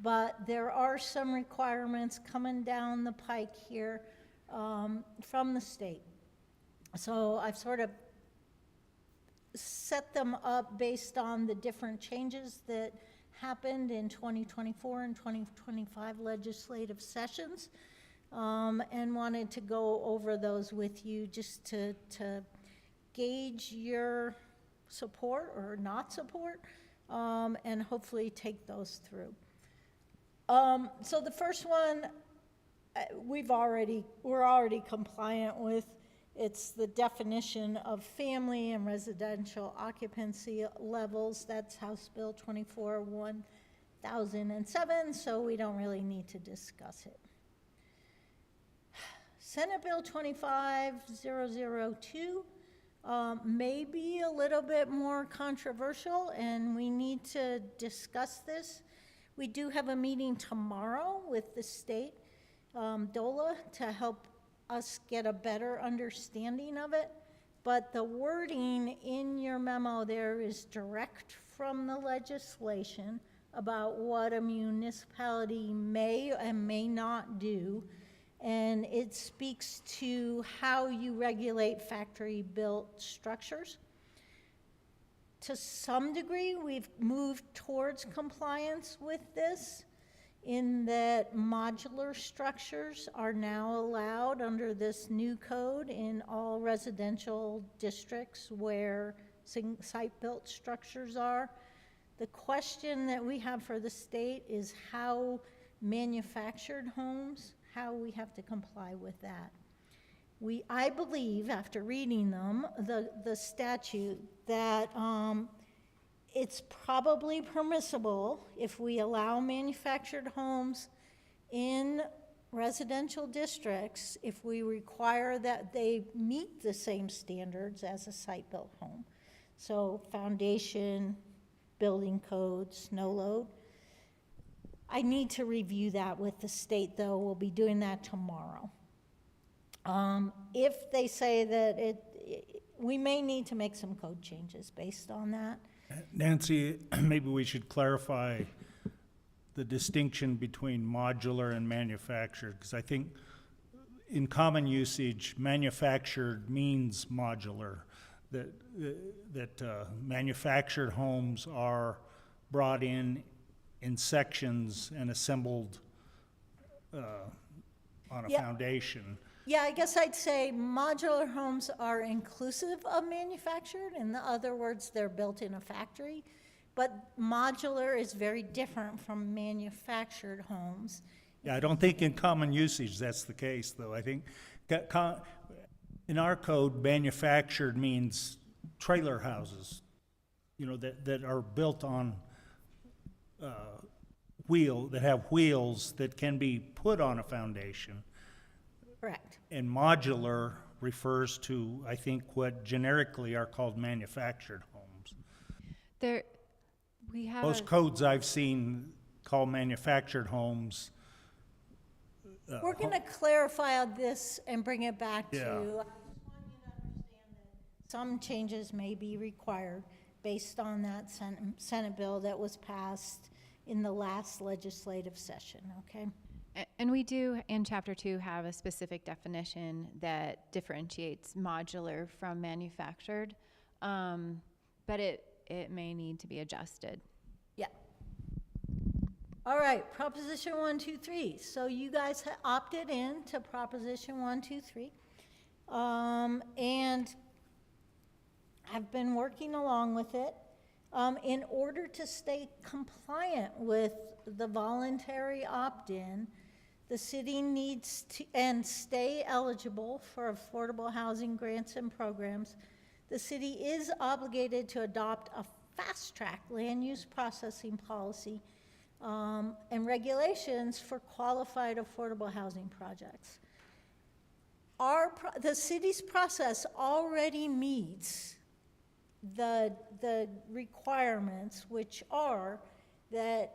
but there are some requirements coming down the pike here from the state. So I've sort of set them up based on the different changes that happened in 2024 and 2025 legislative sessions, and wanted to go over those with you just to gauge your support or not support, and hopefully take those through. So the first one, we're already compliant with. It's the definition of family and residential occupancy levels. That's House Bill 24-1007, so we don't really need to discuss it. Senate Bill 25002 may be a little bit more controversial, and we need to discuss this. We do have a meeting tomorrow with the state, DOLA, to help us get a better understanding of it, but the wording in your memo there is direct from the legislation about what a municipality may and may not do, and it speaks to how you regulate factory-built structures. To some degree, we've moved towards compliance with this, in that modular structures are now allowed under this new code in all residential districts where site-built structures are. The question that we have for the state is how manufactured homes, how we have to comply with that. I believe, after reading them, the statute, that it's probably permissible if we allow manufactured homes in residential districts, if we require that they meet the same standards as a site-built home. So foundation, building code, snow load. I need to review that with the state, though. We'll be doing that tomorrow. If they say that we may need to make some code changes based on that. Nancy, maybe we should clarify the distinction between modular and manufactured, because I think in common usage, manufactured means modular, that manufactured homes are brought in sections and assembled on a foundation. Yeah, I guess I'd say modular homes are inclusive of manufactured. In other words, they're built in a factory. But modular is very different from manufactured homes. Yeah, I don't think in common usage that's the case, though. I think in our code, manufactured means trailer houses, that are built on that have wheels that can be put on a foundation. Correct. And modular refers to, I think, what generically are called manufactured homes. We have Most codes I've seen call manufactured homes. We're going to clarify this and bring it back to you. Yeah. I just want you to understand that some changes may be required based on that Senate bill that was passed in the last legislative session, okay? And we do, in Chapter 2, have a specific definition that differentiates modular from manufactured, but it may need to be adjusted. Yeah. All right, Proposition 123. So you guys opted in to Proposition 123, and have been working along with it. In order to stay compliant with the voluntary opt-in, the city needs to, and stay eligible for affordable housing grants and programs, the city is obligated to adopt a fast-track land use processing policy and regulations for qualified affordable housing projects. The city's process already meets the requirements, which are that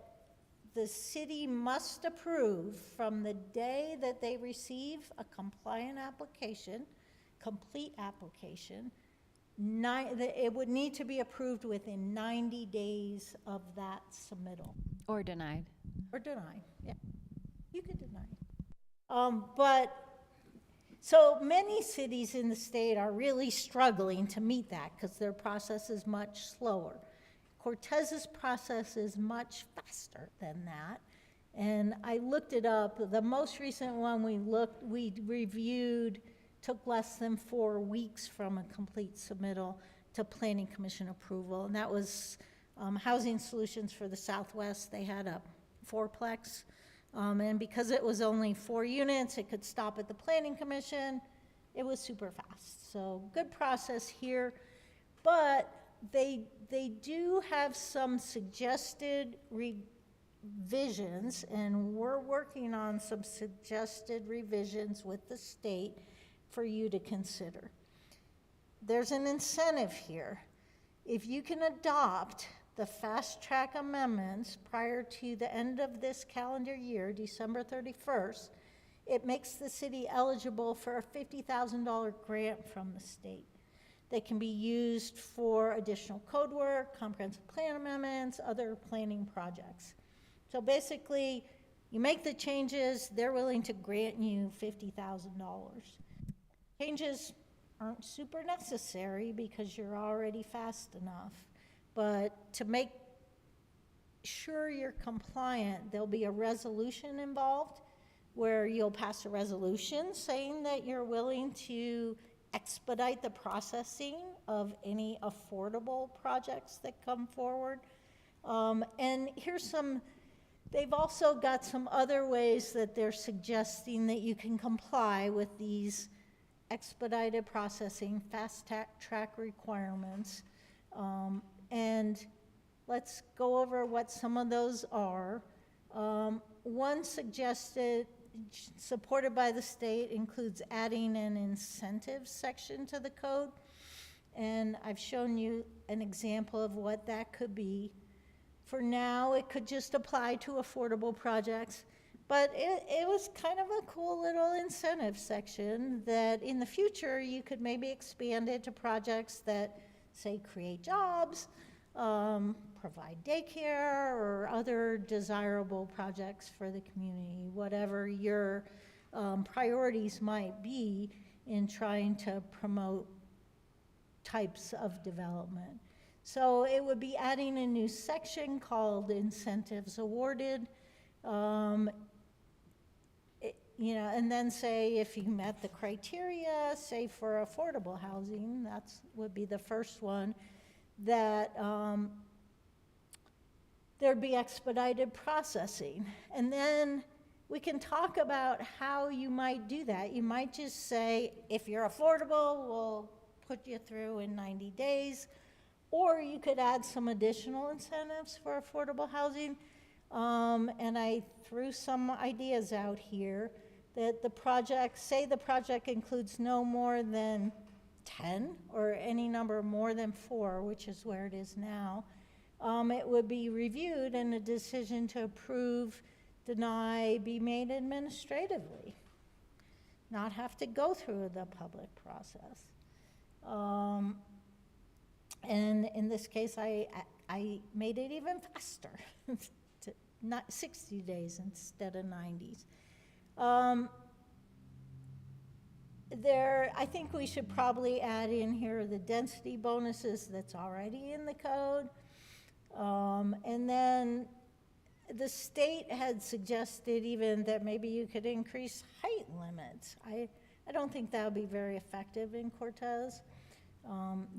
the city must approve from the day that they receive a compliant application, complete application. It would need to be approved within 90 days of that submittal. Or denied. Or deny, yeah. You could deny. But, so many cities in the state are really struggling to meet that because their process is much slower. Cortez's process is much faster than that. And I looked it up. The most recent one we reviewed took less than 4 weeks from a complete submittal to Planning Commission approval. And that was Housing Solutions for the Southwest. They had a fourplex. And because it was only 4 units, it could stop at the Planning Commission. It was super fast. So good process here. But they do have some suggested revisions, and we're working on some suggested revisions with the state for you to consider. There's an incentive here. If you can adopt the fast track amendments prior to the end of this calendar year, December 31st, it makes the city eligible for a $50,000 grant from the state that can be used for additional code work, comprehensive plan amendments, other planning projects. So basically, you make the changes, they're willing to grant you $50,000. Changes aren't super necessary because you're already fast enough. But to make sure you're compliant, there'll be a resolution involved where you'll pass a resolution saying that you're willing to expedite the processing of any affordable projects that come forward. And here's they've also got some other ways that they're suggesting that you can comply with these expedited processing, fast track requirements. And let's go over what some of those are. One suggested, supported by the state, includes adding an incentives section to the code. And I've shown you an example of what that could be. For now, it could just apply to affordable projects. But it was kind of a cool little incentive section that in the future you could maybe expand it to projects that say create jobs, provide daycare, or other desirable projects for the community, whatever your priorities might be in trying to promote types of development. So it would be adding a new section called incentives awarded, and then say if you met the criteria, say for affordable housing, would be the first one, that there'd be expedited processing. And then we can talk about how you might do that. You might just say, if you're affordable, we'll put you through in 90 days. Or you could add some additional incentives for affordable housing. And I threw some ideas out here that the project includes no more than 10 or any number more than 4, which is where it is now. It would be reviewed and a decision to approve, deny, be made administratively, not have to go through the public process. And in this case, I made it even faster, to not 60 days instead of 90s. I think we should probably add in here the density bonuses that's already in the code. And then the state had suggested even that maybe you could increase height limits. I don't think that would be very effective in Cortez.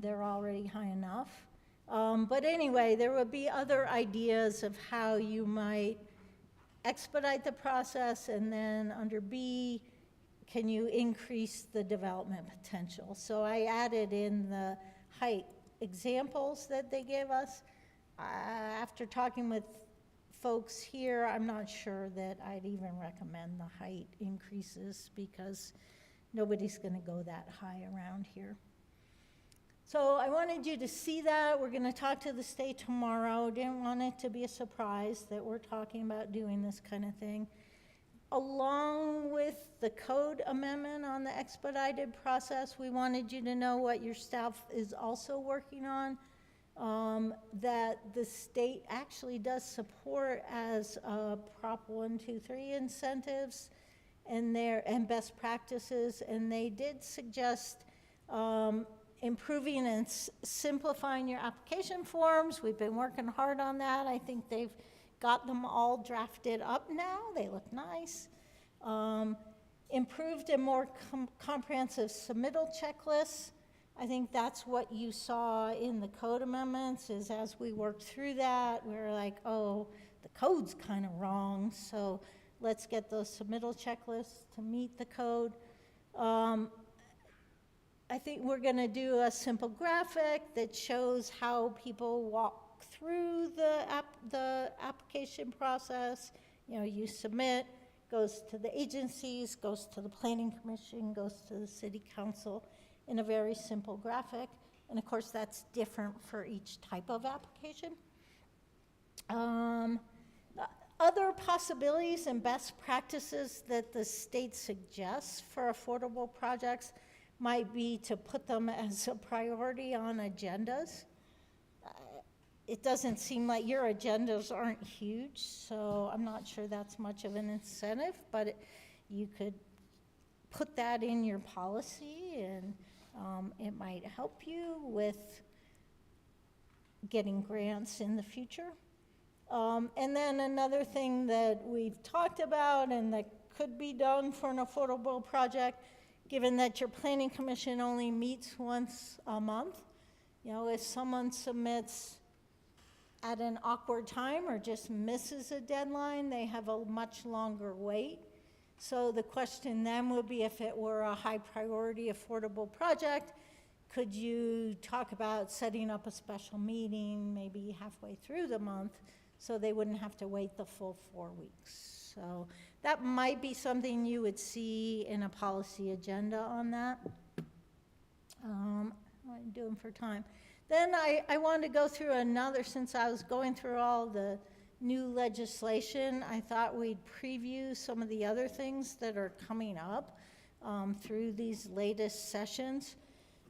They're already high enough. But anyway, there would be other ideas of how you might expedite the process, and then under B, can you increase the development potential? So I added in the height examples that they gave us. After talking with folks here, I'm not sure that I'd even recommend the height increases because nobody's going to go that high around here. So I wanted you to see that. We're going to talk to the state tomorrow. Didn't want it to be a surprise that we're talking about doing this kind of thing. Along with the code amendment on the expedited process, we wanted you to know what your staff is also working on, that the state actually does support as Prop 123 incentives and best practices, and they did suggest improving and simplifying your application forms. We've been working hard on that. I think they've got them all drafted up now. They look nice. Improved and more comprehensive submittal checklists. I think that's what you saw in the code amendments, is as we worked through that, we were like, oh, the code's kind of wrong, so let's get those submittal checklists to meet the code. I think we're going to do a simple graphic that shows how people walk through the application process. You know, you submit, goes to the agencies, goes to the planning commission, goes to the city council in a very simple graphic. And of course, that's different for each type of application. Other possibilities and best practices that the state suggests for affordable projects might be to put them as a priority on agendas. It doesn't seem like your agendas aren't huge, so I'm not sure that's much of an incentive, but you could put that in your policy, and it might help you with getting grants in the future. And then another thing that we've talked about and that could be done for an affordable project, given that your planning commission only meets once a month, you know, if someone submits at an awkward time or just misses a deadline, they have a much longer wait. So the question then would be, if it were a high priority affordable project, could you talk about setting up a special meeting maybe halfway through the month so they wouldn't have to wait the full 4 weeks? So that might be something you would see in a policy agenda on that. What am I doing for time? Then I wanted to go through another, since I was going through all the new legislation, I thought we'd preview some of the other things that are coming up through these latest sessions.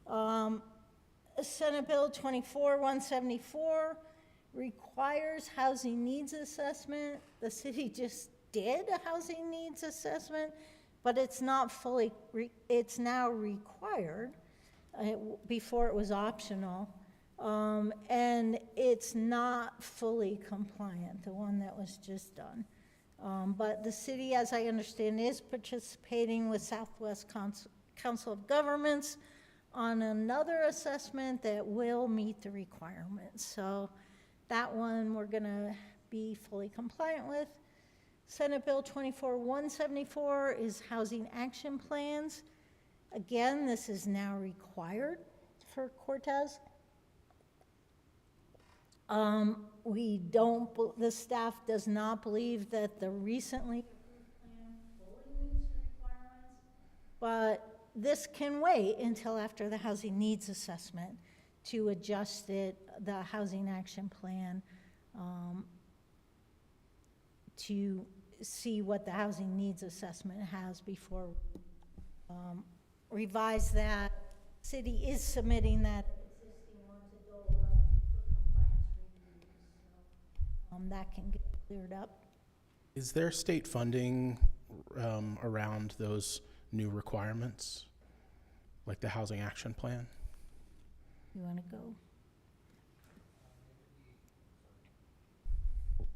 Senate Bill 24-174 requires housing needs assessment. The city just did a housing needs assessment, but it's not fully, it's now required. Before it was optional. And it's not fully compliant, the one that was just done. But the city, as I understand, is participating with Southwest Council of Governments on another assessment that will meet the requirements. So that one we're gonna be fully compliant with. Senate Bill 24-174 is housing action plans. Again, this is now required for Cortez. The staff does not believe that the recently plan fully meets requirements, but this can wait until after the housing needs assessment to adjust the housing action plan, to see what the housing needs assessment has before revise that. City is submitting that existing one to DOLA for compliance reviews, so that can get cleared up. Is there state funding around those new requirements, like the housing action plan? You want to go?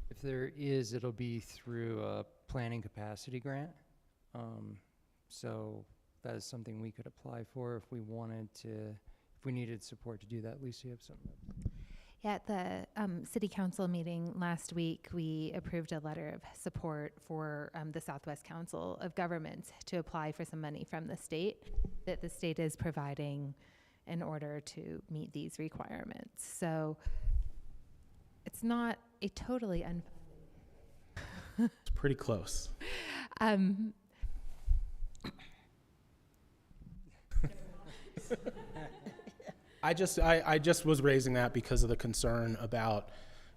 If there is, it'll be through a planning capacity grant. So that is something we could apply for if we wanted to, if we needed support to do that. Lisa, you have something? Yeah, at the city council meeting last week, we approved a letter of support for the Southwest Council of Governments to apply for some money from the state that the state is providing in order to meet these requirements. So it's not a totally unfunded. It's pretty close. I just was raising that because of the concern about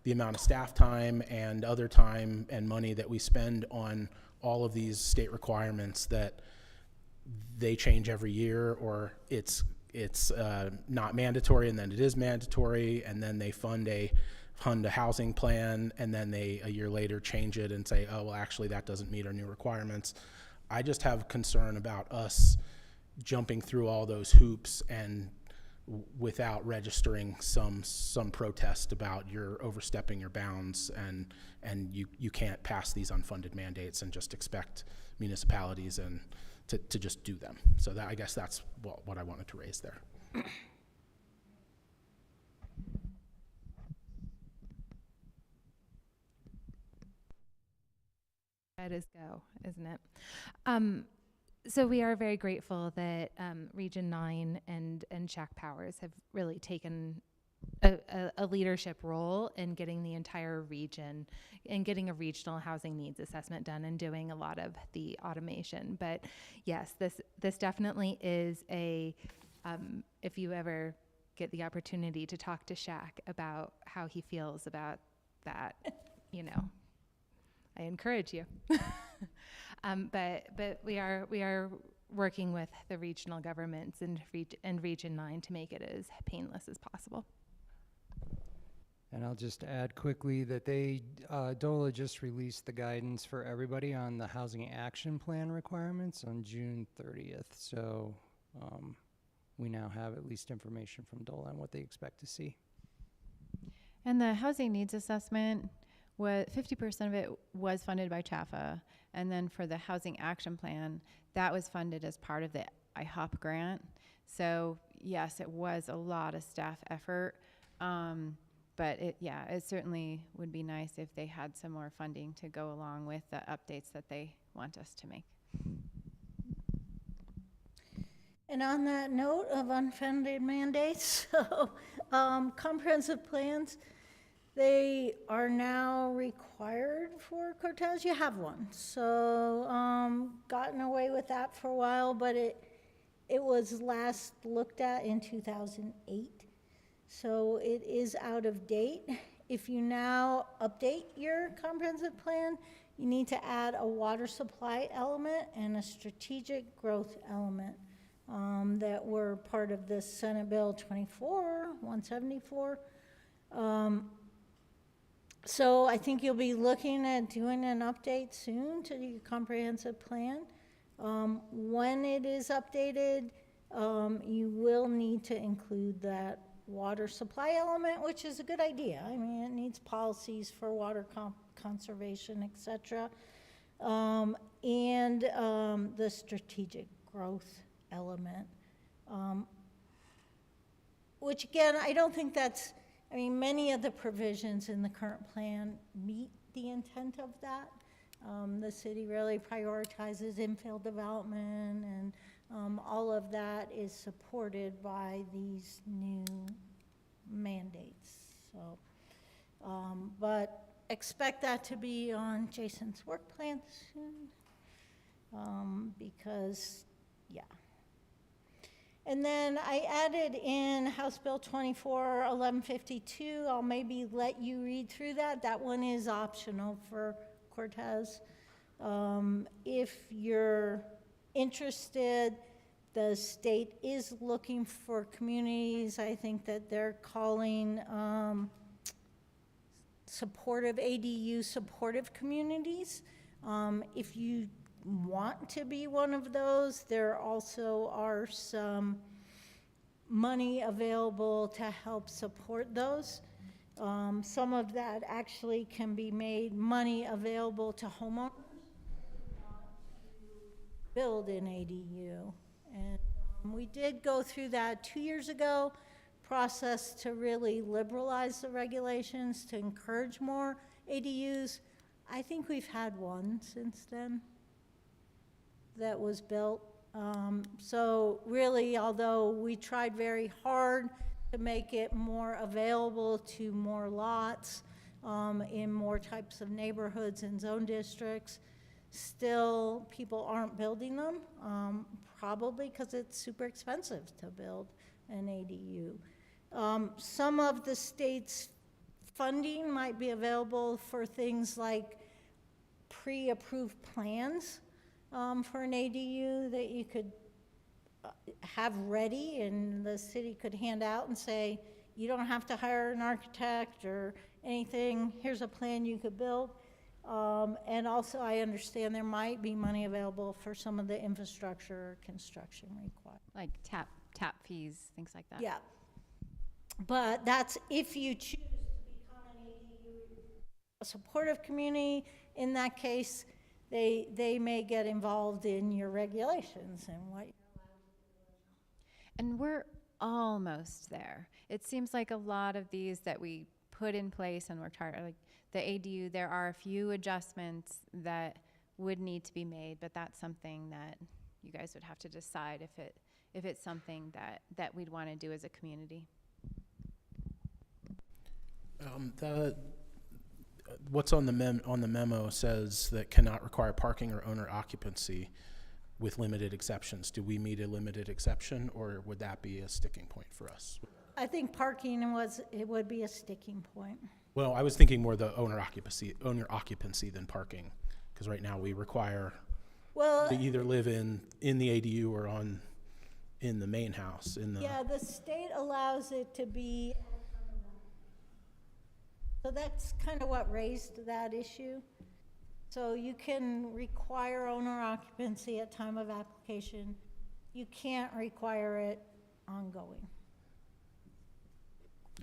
the amount of staff time and other time and money that we spend on all of these state requirements that they change every year, or it's not mandatory and then it is mandatory, and then they fund a housing plan, and then they a year later change it and say, oh, well, actually that doesn't meet our new requirements. I just have concern about us jumping through all those hoops and without registering some protest about you're overstepping your bounds, and you can't pass these unfunded mandates and just expect municipalities and to just do them. So that, I guess that's what I wanted to raise there. It is go, isn't it? So we are very grateful that Region 9 and Shack Powers have really taken a leadership role in getting the entire region and getting a regional housing needs assessment done and doing a lot of the automation. But yes, this definitely is a, if you ever get the opportunity to talk to Shack about how he feels about that, you know, I encourage you. But we are working with the regional governments and Region 9 to make it as painless as possible. And I'll just add quickly that DOLA just released the guidance for everybody on the Housing Action Plan requirements on June 30th. So we now have at least information from DOLA on what they expect to see. And the housing needs assessment, 50% of it was funded by CHAFA, and then for the housing action plan, that was funded as part of the IHOP grant. So yes, it was a lot of staff effort, but it certainly would be nice if they had some more funding to go along with the updates that they want us to make. And on that note of unfunded mandates, comprehensive plans, they are now required for Cortez. You have one. So gotten away with that for a while, but it was last looked at in 2008. So it is out of date. If you now update your comprehensive plan, you need to add a water supply element and a strategic growth element that were part of this Senate Bill 174. So I think you'll be looking at doing an update soon to your comprehensive plan. When it is updated, you will need to include that water supply element, which is a good idea. I mean, it needs policies for water conservation, et cetera. And the strategic growth element, which again, I don't think that's, I mean, many of the provisions in the current plan meet the intent of that. The city really prioritizes infill development, and all of that is supported by these new mandates. So, but expect that to be on Jason's work plan soon, because, yeah. And then I added in House Bill 24-1152. I'll maybe let you read through that. That one is optional for Cortez. If you're interested, the state is looking for communities. I think that they're calling supportive ADU supportive communities. If you want to be one of those, there also are some money available to help support those. Some of that actually can be made money available to homeowners to build an ADU. And we did go through that 2 years ago, process to really liberalize the regulations to encourage more ADUs. I think we've had one since then that was built. So really, although we tried very hard to make it more available to more lots in more types of neighborhoods and zone districts, still people aren't building them, probably because it's super expensive to build an ADU. Some of the state's funding might be available for things like pre-approved plans for an ADU that you could have ready and the city could hand out and say, you don't have to hire an architect or anything, here's a plan you could build. And also I understand there might be money available for some of the infrastructure construction required. Like tap fees, things like that. Yeah. But that's if you choose to become an ADU, a supportive community. In that case, they may get involved in your regulations and what you're allowed to do. And we're almost there. It seems like a lot of these that we put in place and we're tired, like the ADU, there are a few adjustments that would need to be made, but that's something that you guys would have to decide if it's something that we'd want to do as a community. What's on the memo says that cannot require parking or owner occupancy with limited exceptions. Do we meet a limited exception, or would that be a sticking point for us? I think parking would be a sticking point. Well, I was thinking more the owner occupancy than parking, because right now we require Well, to either live in the ADU or in the main house. yeah, the state allows it to be. So that's kind of what raised that issue. So you can require owner occupancy at time of application. You can't require it ongoing.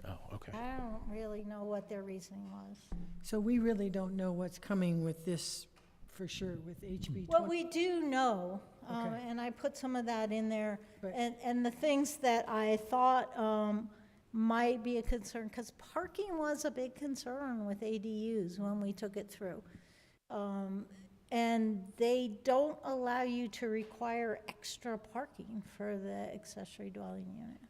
Oh, okay. I don't really know what their reasoning was. So we really don't know what's coming with this for sure, with HB 20. What we do know, Okay. and I put some of that in there, Right. and the things that I thought might be a concern, because parking was a big concern with ADUs when we took it through. And they don't allow you to require extra parking for the accessory dwelling unit.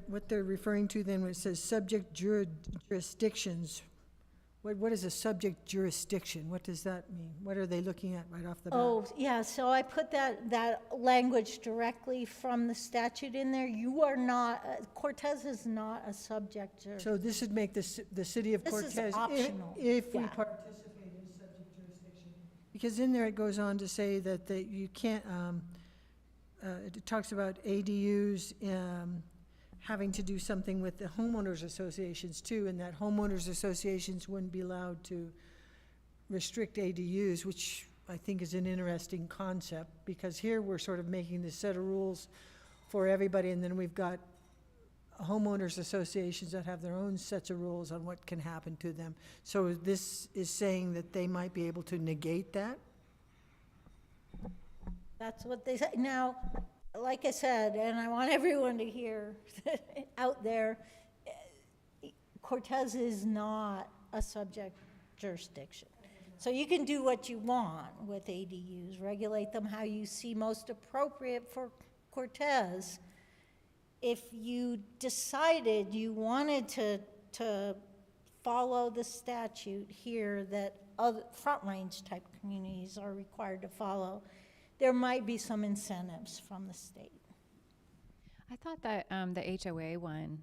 What they're referring to then when it says subject jurisdictions, what is a subject jurisdiction? What does that mean? What are they looking at right off the bat? Oh, yeah, so I put that language directly from the statute in there. You are not, Cortez is not a subject jurisdiction. So this would make the city of This is Cortez, optional, if we yeah. participate in subject jurisdiction. Because in there it goes on to say that you can't, it talks about ADUs having to do something with the homeowners associations too, and that homeowners associations wouldn't be allowed to restrict ADUs, which I think is an interesting concept, because here we're sort of making this set of rules for everybody, and then we've got homeowners associations that have their own sets of rules on what can happen to them. So this is saying that they might be able to negate that? That's what they say. Now, like I said, and I want everyone to hear out there, Cortez is not a subject jurisdiction. So you can do what you want with ADUs, regulate them how you see most appropriate for Cortez. If you decided you wanted to follow the statute here that other Front Range type communities are required to follow, there might be some incentives from the state. I thought that the HOA one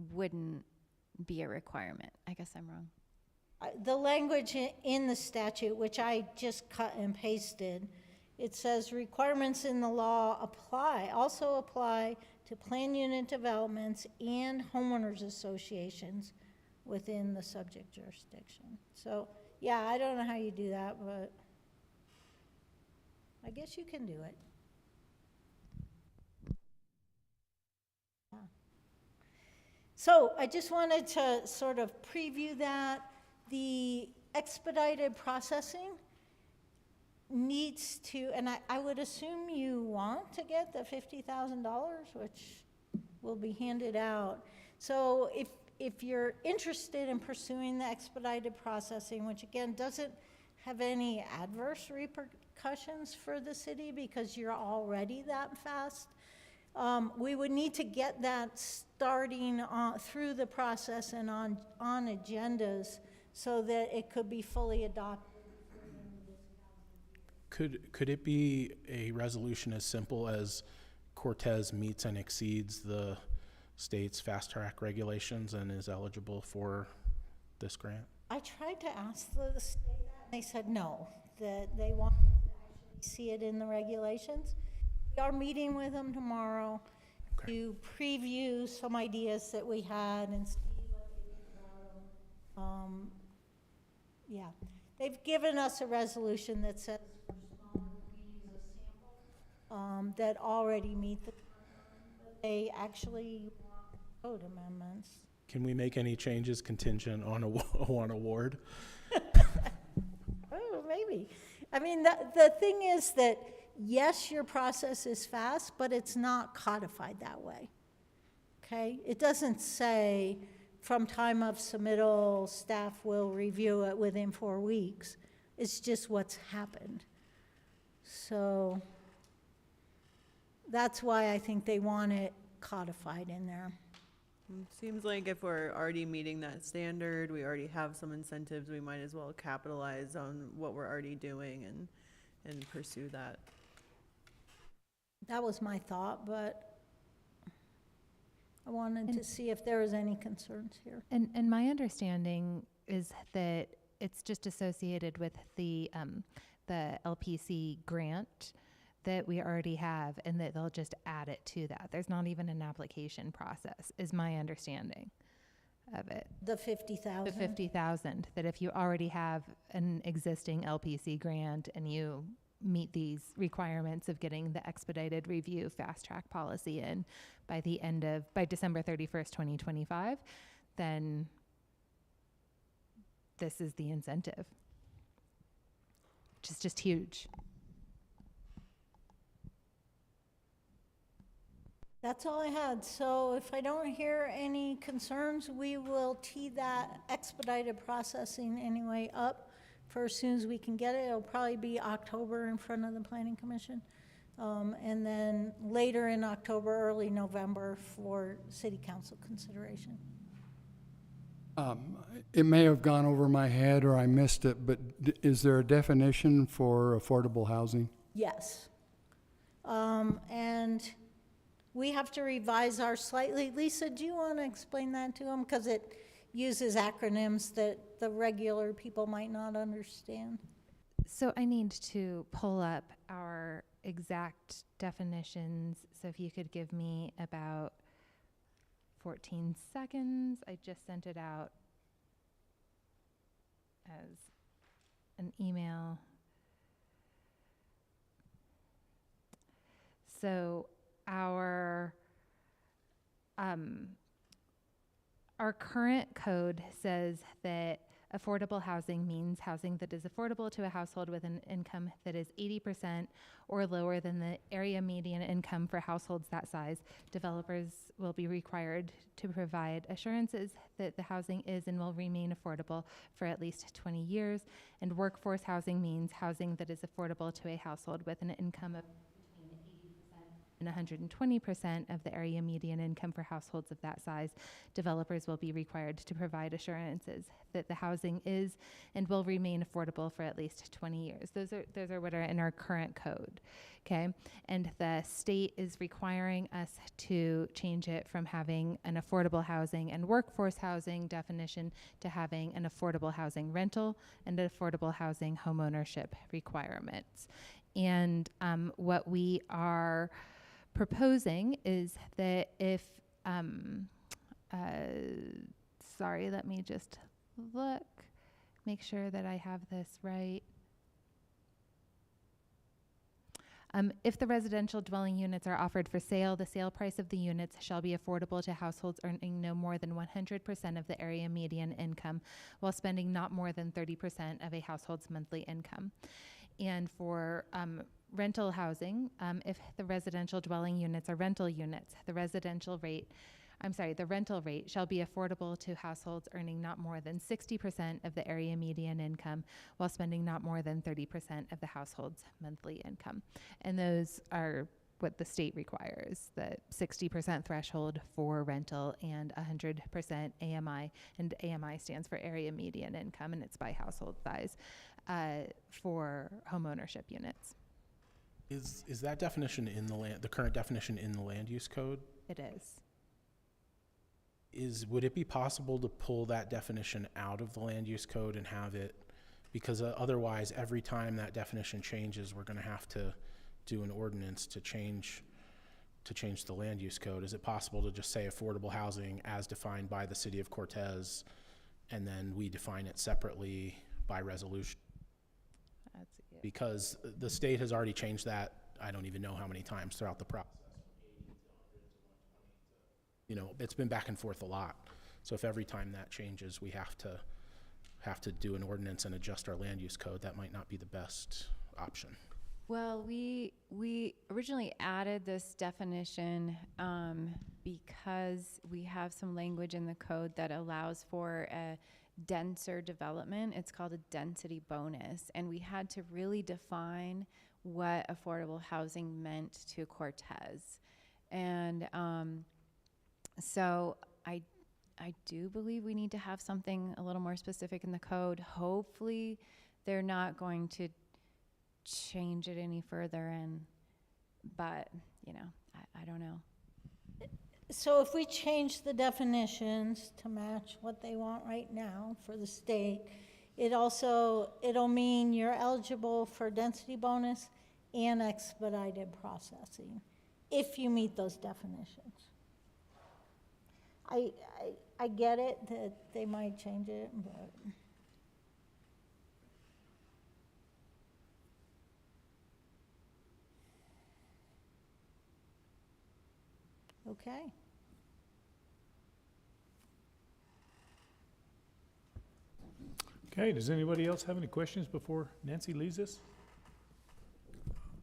wouldn't be a requirement. I guess I'm wrong. The language in the statute, which I just cut and pasted, it says requirements in the law also apply to plan unit developments and homeowners associations within the subject jurisdiction. So, yeah, I don't know how you do that, but I guess you can do it. Yeah. So I just wanted to sort of preview that. The expedited processing needs to, and I would assume you want to get the $50,000, which will be handed out. So if you're interested in pursuing the expedited processing, which again doesn't have any adverse repercussions for the city because you're already that fast, we would need to get that starting through the process and on agendas so that it could be fully adopted. Could it be a resolution as simple as Cortez meets and exceeds the state's fast track regulations and is eligible for this grant? I tried to ask the state that, and they said no, that they want to actually see it in the regulations. We are meeting with them tomorrow to preview some ideas that we had and see what they think about them. Yeah, they've given us a resolution that says for smaller communities, a sample, that already meet the, but they actually want code amendments. Can we make any changes contingent on on award? Oh, maybe. I mean, the thing is that, yes, your process is fast, but it's not codified that way. Okay? It doesn't say from time of submittal, staff will review it within 4 weeks. It's just what's happened. So that's why I think they want it codified in there. Seems like if we're already meeting that standard, we already have some incentives, we might as well capitalize on what we're already doing and pursue that. That was my thought, but I wanted to see if there was any concerns here. And my understanding is that it's just associated with the LPC grant that we already have, and that they'll just add it to that. There's not even an application process, is my understanding of it. The 50,000. The 50,000, that if you already have an existing LPC grant and you meet these requirements of getting the expedited review fast track policy in by December 31st, 2025, then this is the incentive, which is just huge. That's all I had. So if I don't hear any concerns, we will tee that expedited processing anyway up for as soon as we can get it. It'll probably be October in front of the Planning Commission. And then later in October, early November for City Council consideration. It may have gone over my head or I missed it, but is there a definition for affordable housing? Yes. And we have to revise ours slightly. Lisa, do you want to explain that to them? Because it uses acronyms that the regular people might not understand. So I need to pull up our exact definitions. So if you could give me about 14 seconds. I just sent it out as an email. So our current code says that affordable housing means housing that is affordable to a household with an income that is 80% or lower than the area median income for households that size. Developers will be required to provide assurances that the housing is and will remain affordable for at least 20 years. And workforce housing means housing that is affordable to a household with an income of and 120% of the area median income for households of that size. Developers will be required to provide assurances that the housing is and will remain affordable for at least 20 years. Those are what are in our current code, okay? And the state is requiring us to change it from having an affordable housing and workforce housing definition to having an affordable housing rental and an affordable housing homeownership requirements. And what we are proposing is that if, sorry, let me just look, make sure that I have this right. If the residential dwelling units are offered for sale, the sale price of the units shall be affordable to households earning no more than 100% of the area median income while spending not more than 30% of a household's monthly income. And for rental housing, if the residential dwelling units are rental units, the rental rate shall be affordable to households earning not more than 60% of the area median income while spending not more than 30% of the household's monthly income. And those are what the state requires, the 60% threshold for rental and 100% AMI, and AMI stands for area median income, and it's by household size for homeownership units. Is that definition in the current definition in the land use code? It is. would it be possible to pull that definition out of the land use code and have it, because otherwise every time that definition changes, we're gonna have to do an ordinance to change the land use code. Is it possible to just say affordable housing as defined by the city of Cortez, and then we define it separately by resolution? Because the state has already changed that, I don't even know how many times throughout the process. You know, it's been back and forth a lot. So if every time that changes, we have to do an ordinance and adjust our land use code, that might not be the best option. Well, we originally added this definition because we have some language in the code that allows for a denser development. It's called a density bonus, and we had to really define what affordable housing meant to Cortez. And so I do believe we need to have something a little more specific in the code. Hopefully they're not going to change it any further, but you know, I don't know. So if we change the definitions to match what they want right now for the state, it'll mean you're eligible for density bonus and expedited processing if you meet those definitions. I get it that they might change it, but. Okay. Okay, does anybody else have any questions before Nancy leaves us?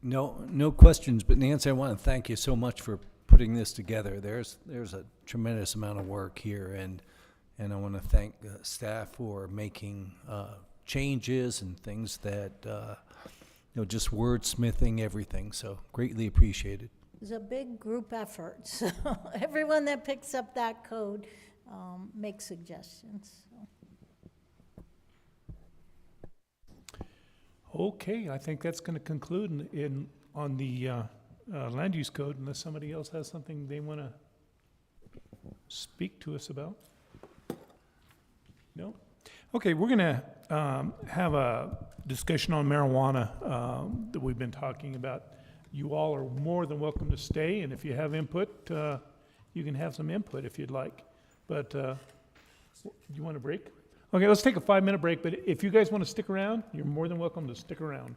No questions, but Nancy, I want to thank you so much for putting this together. There's a tremendous amount of work here, and I want to thank staff for making changes and things that, just wordsmithing everything, so greatly appreciated. It's a big group effort, so everyone that picks up that code makes suggestions. So. Okay, I think that's going to conclude on the land use code, unless somebody else has something they want to speak to us about. No? Okay, we're going to have a discussion on marijuana that we've been talking about. You all are more than welcome to stay, and if you have input, you can have some input if you'd like. But you want a break? Okay, let's take a 5-minute break, but if you guys want to stick around, you're more than welcome to stick around.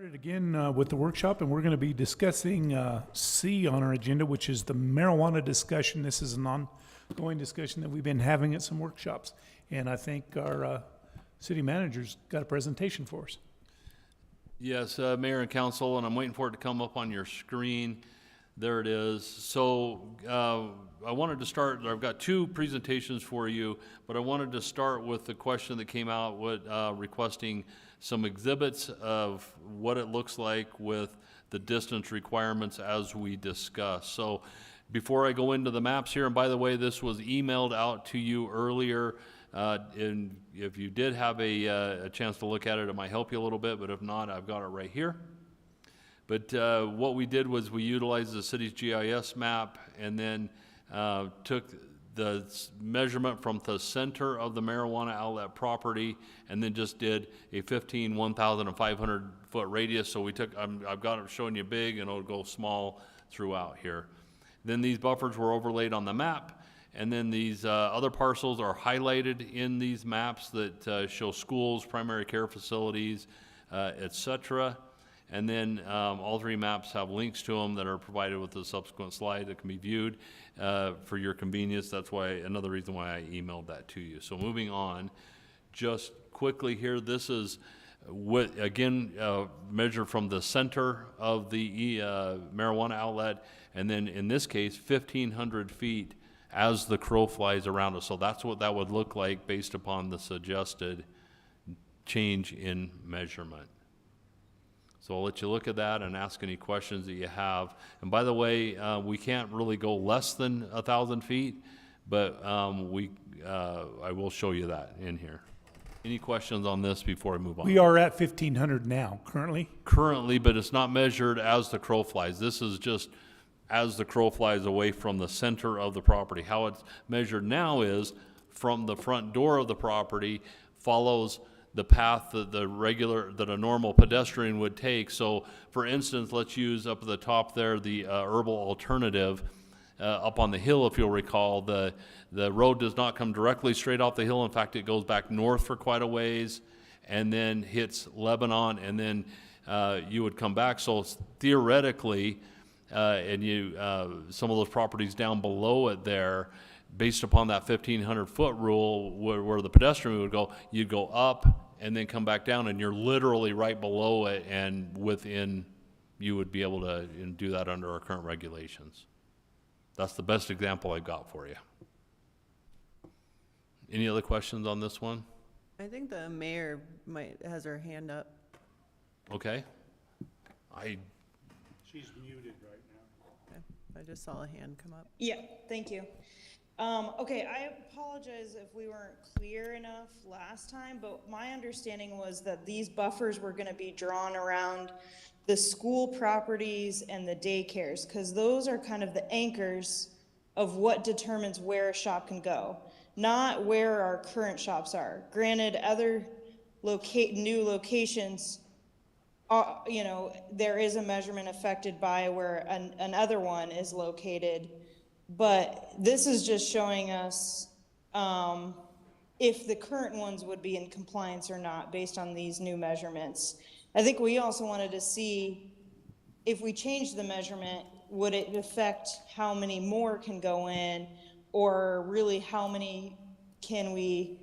Started again with the workshop, and we're going to be discussing C on our agenda, which is the marijuana discussion. This is an ongoing discussion that we've been having at some workshops, and I think our city manager's got a presentation for us. Yes, Mayor and Council, and I'm waiting for it to come up on your screen. There it is. So I wanted to start, I've got two presentations for you, but I wanted to start with the question that came out with requesting some exhibits of what it looks like with the distance requirements as we discussed. So before I go into the maps here, and by the way, this was emailed out to you earlier, and if you did have a chance to look at it, it might help you a little bit, but if not, I've got it right here. But what we did was we utilized the city's GIS map and then took the measurement from the center of the marijuana outlet property and then just did a 1,500 foot radius. So we took, I've got it showing you big and it'll go small throughout here. Then these buffers were overlaid on the map, and then these other parcels are highlighted in these maps that show schools, primary care facilities, etc. And then all three maps have links to them that are provided with the subsequent slide that can be viewed for your convenience. That's why, another reason why I emailed that to you. So moving on, just quickly here, this is what, again, measured from the center of the marijuana outlet, and then in this case, 1,500 feet as the crow flies around us. So that's what that would look like based upon the suggested change in measurement. So I'll let you look at that and ask any questions that you have. And by the way, we can't really go less than 1,000 feet, but I will show you that in here. Any questions on this before I move on? We are at 1,500 now, currently. Currently, but it's not measured as the crow flies. This is just as the crow flies away from the center of the property. How it's measured now is from the front door of the property, follows the path that that a normal pedestrian would take. So for instance, let's use up at the top there, the herbal alternative up on the hill. If you'll recall, the road does not come directly straight off the hill. In fact, it goes back north for quite a ways and then hits Lebanon, and then you would come back. So theoretically, and some of those properties down below it there, based upon that 1,500 foot rule where the pedestrian would go, you'd go up and then come back down, and you're literally right below it, and within, you would be able to do that under our current regulations. That's the best example I've got for you. Any other questions on this one? I think the mayor has her hand up. Okay. She's muted right now. Okay. I just saw a hand come up. Yeah, thank you. Okay, I apologize if we weren't clear enough last time, but my understanding was that these buffers were gonna be drawn around the school properties and the daycares, because those are kind of the anchors of what determines where a shop can go, not where our current shops are. Granted, other new locations, you know, there is a measurement affected by where another one is located. But this is just showing us if the current ones would be in compliance or not based on these new measurements. I think we also wanted to see if we change the measurement, would it affect how many more can go in, or really how many can we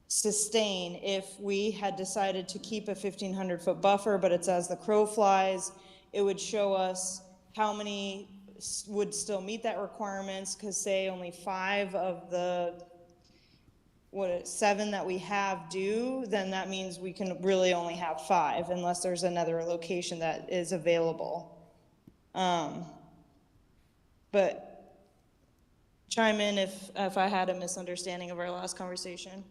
sustain if we had decided to keep a 1,500 foot buffer, but it's as the crow flies. It would show us how many would still meet that requirements, because say only 5 of the 7 that we have do, then that means we can really only have 5 unless there's another location that is available. But chime in if I had a misunderstanding of our last conversation.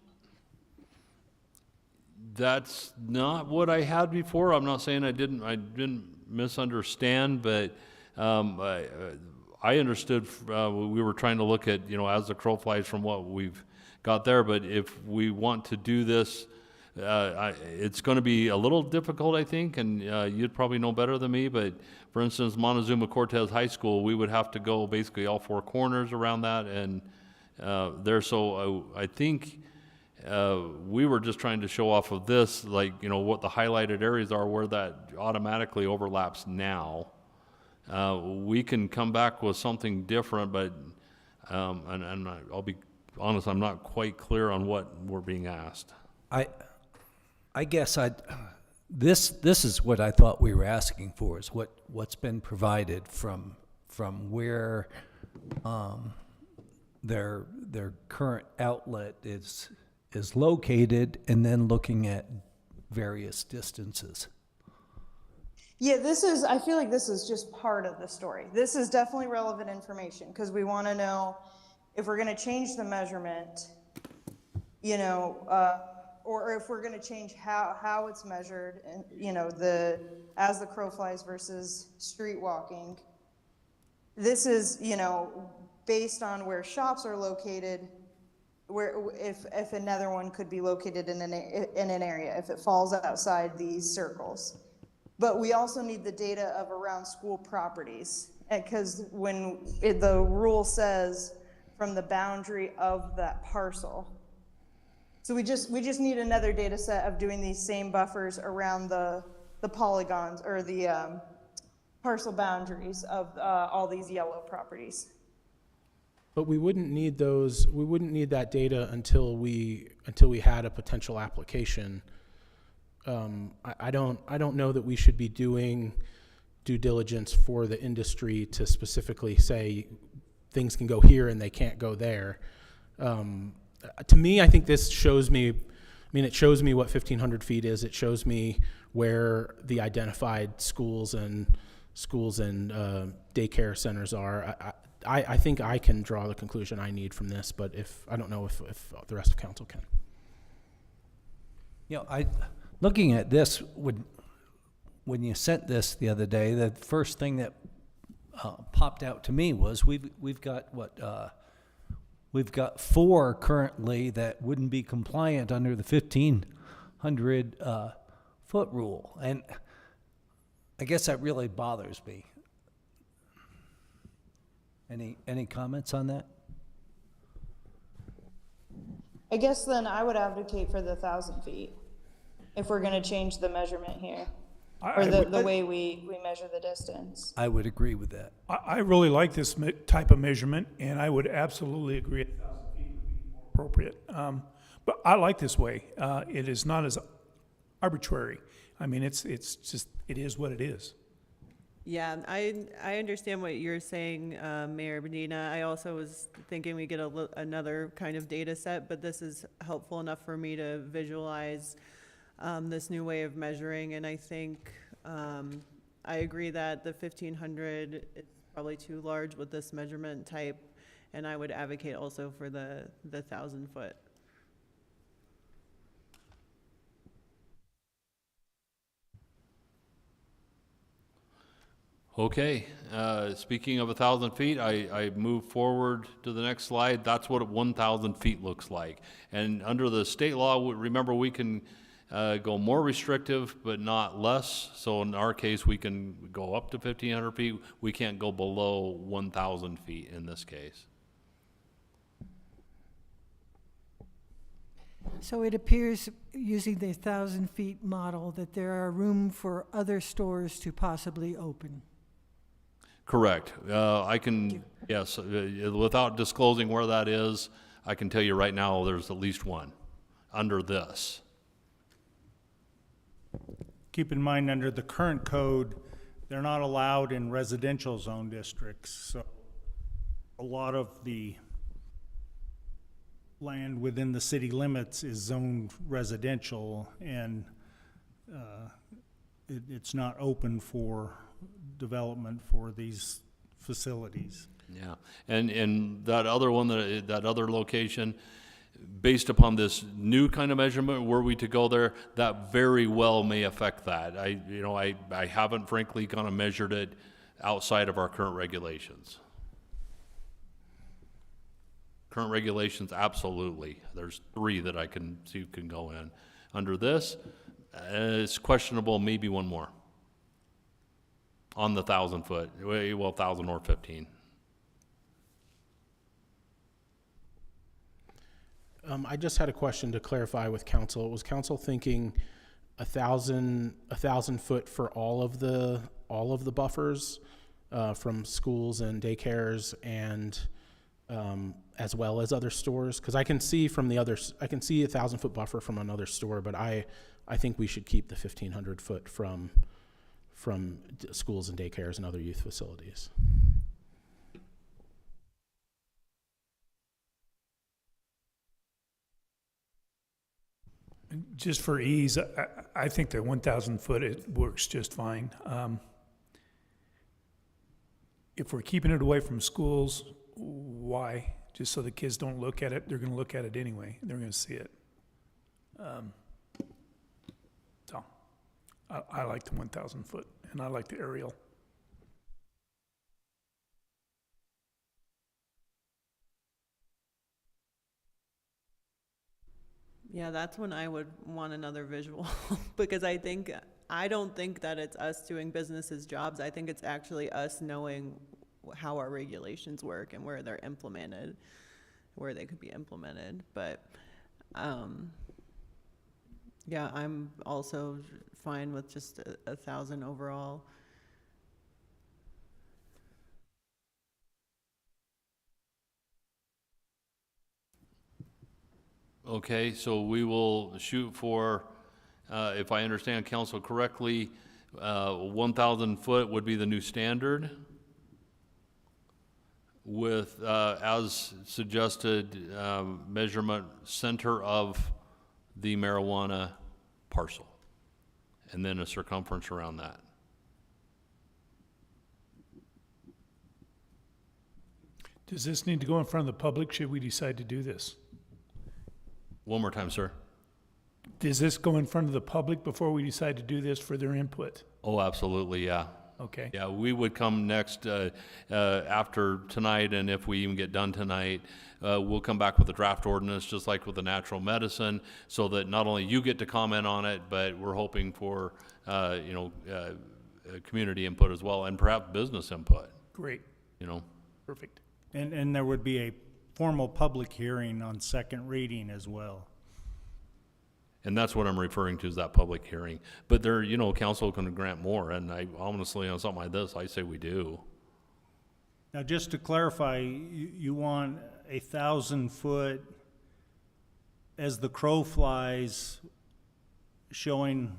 That's not what I had before. I'm not saying I didn't misunderstand, but I understood we were trying to look at, you know, as the crow flies from what we've got there. But if we want to do this, it's going to be a little difficult, I think, and you'd probably know better than me. But for instance, Montezuma Cortez High School, we would have to go basically all 4 corners around that and there. So I think we were just trying to show off of this, like, you know, what the highlighted areas are where that automatically overlaps now. We can come back with something different, but, and I'll be honest, I'm not quite clear on what we're being asked. I guess this is what I thought we were asking for, is what's been provided from where their current outlet is located, and then looking at various distances. Yeah, I feel like this is just part of the story. This is definitely relevant information, because we want to know if we're going to change the measurement, you know, or if we're going to change how it's measured, and, you know, as the crow flies versus street walking. This is, you know, based on where shops are located, where if another one could be located in an area, if it falls outside these circles. But we also need the data of around school properties, because when the rule says from the boundary of that parcel. So we just need another data set of doing these same buffers around the polygons, or the parcel boundaries of all these yellow properties. But we wouldn't need that data until we had a potential application. I don't know that we should be doing due diligence for the industry to specifically say things can go here and they can't go there. To me, I think this shows me, it shows me what 1,500 feet is. It shows me where the identified schools and daycare centers are. I think I can draw the conclusion I need from this, but I don't know if the rest of council can. You know, looking at this, when you sent this the other day, the first thing that popped out to me was we've got we've got 4 currently that wouldn't be compliant under the 1,500 foot rule, and I guess that really bothers me. Any comments on that? I guess then I would advocate for the 1,000 feet if we're going to change the measurement here, or the way we measure the distance. I would agree with that. I really like this type of measurement, and I would absolutely agree 1,000 feet would be more appropriate. But I like this way. It is not as arbitrary. I mean, it's just, it is what it is. Yeah, I understand what you're saying, Mayor Medina. I also was thinking we get another kind of data set, but this is helpful enough for me to visualize this new way of measuring. And I think I agree that the 1,500 is probably too large with this measurement type, and I would advocate also for the 1,000 foot. Okay, speaking of 1,000 feet, I move forward to the next slide. That's what 1,000 feet looks like. And under the state law, remember, we can go more restrictive, but not less. So in our case, we can go up to 1,500 feet. We can't go below 1,000 feet in this case. So it appears, using the 1,000 feet model, that there are room for other stores to possibly open. Correct. I can, yes, without disclosing where that is, I can tell you right now there's at least one under this. Keep in mind, under the current code, they're not allowed in residential zone districts. So a lot of the land within the city limits is zoned residential, and it's not open for development for these facilities. Yeah, and that other one, that other location, based upon this new kind of measurement, were we to go there, that very well may affect that. I haven't frankly kind of measured it outside of our current regulations. Current regulations, absolutely. There's 3 that I can see can go in. Under this, it's questionable, maybe one more. On the 1,000 foot, well, 1,000 or 15. I just had a question to clarify with council. Was council thinking 1,000 foot for all of the buffers from schools and daycares and as well as other stores? Because I can see from the others, I can see 1,000 foot buffer from another store, but I think we should keep the 1,500 foot from schools and daycares and other youth facilities. Just for ease, I think the 1,000 foot, it works just fine. If we're keeping it away from schools, why? Just so the kids don't look at it. They're going to look at it anyway. They're going to see it. So I like the 1,000 foot, and I like the aerial. Yeah, that's when I would want another visual because I don't think that it's us doing businesses' jobs. I think it's actually us knowing how our regulations work and where they're implemented, where they could be implemented. But yeah, I'm also fine with just 1,000 overall. Okay, so we will shoot for, if I understand council correctly, 1,000 foot would be the new standard with, as suggested, measurement center of the marijuana parcel, and then a circumference around that. Does this need to go in front of the public should we decide to do this? One more time, sir. Does this go in front of the public before we decide to do this for their input? Oh, absolutely, yeah. Okay. Yeah, we would come next, after tonight, and if we even get done tonight, we'll come back with a draft ordinance, just like with the natural medicine, so that not only you get to comment on it, but we're hoping for, community input as well, and perhaps business input, Great. you know. Perfect. And there would be a formal public hearing on second reading as well. And that's what I'm referring to, is that public hearing. But there, council can grant more, and I honestly, on something like this, I say we do. Now, just to clarify, you want 1,000 foot as the crow flies, showing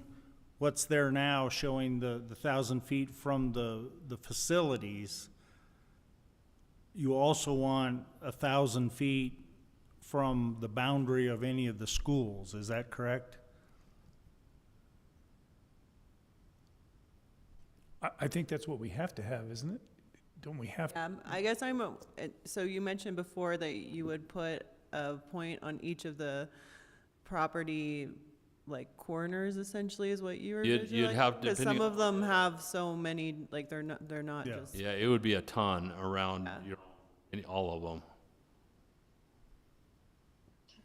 what's there now, showing the 1,000 feet from the facilities. You also want 1,000 feet from the boundary of any of the schools, is that correct? I think that's what we have to have, isn't it? Don't we have to? I guess so you mentioned before that you would put a point on each of the property, like corners, essentially, is what you were You'd visualizing? have, Because depending, some of them have so many, like they're not Yeah. just. yeah, it would be a ton around, Yeah. all of them.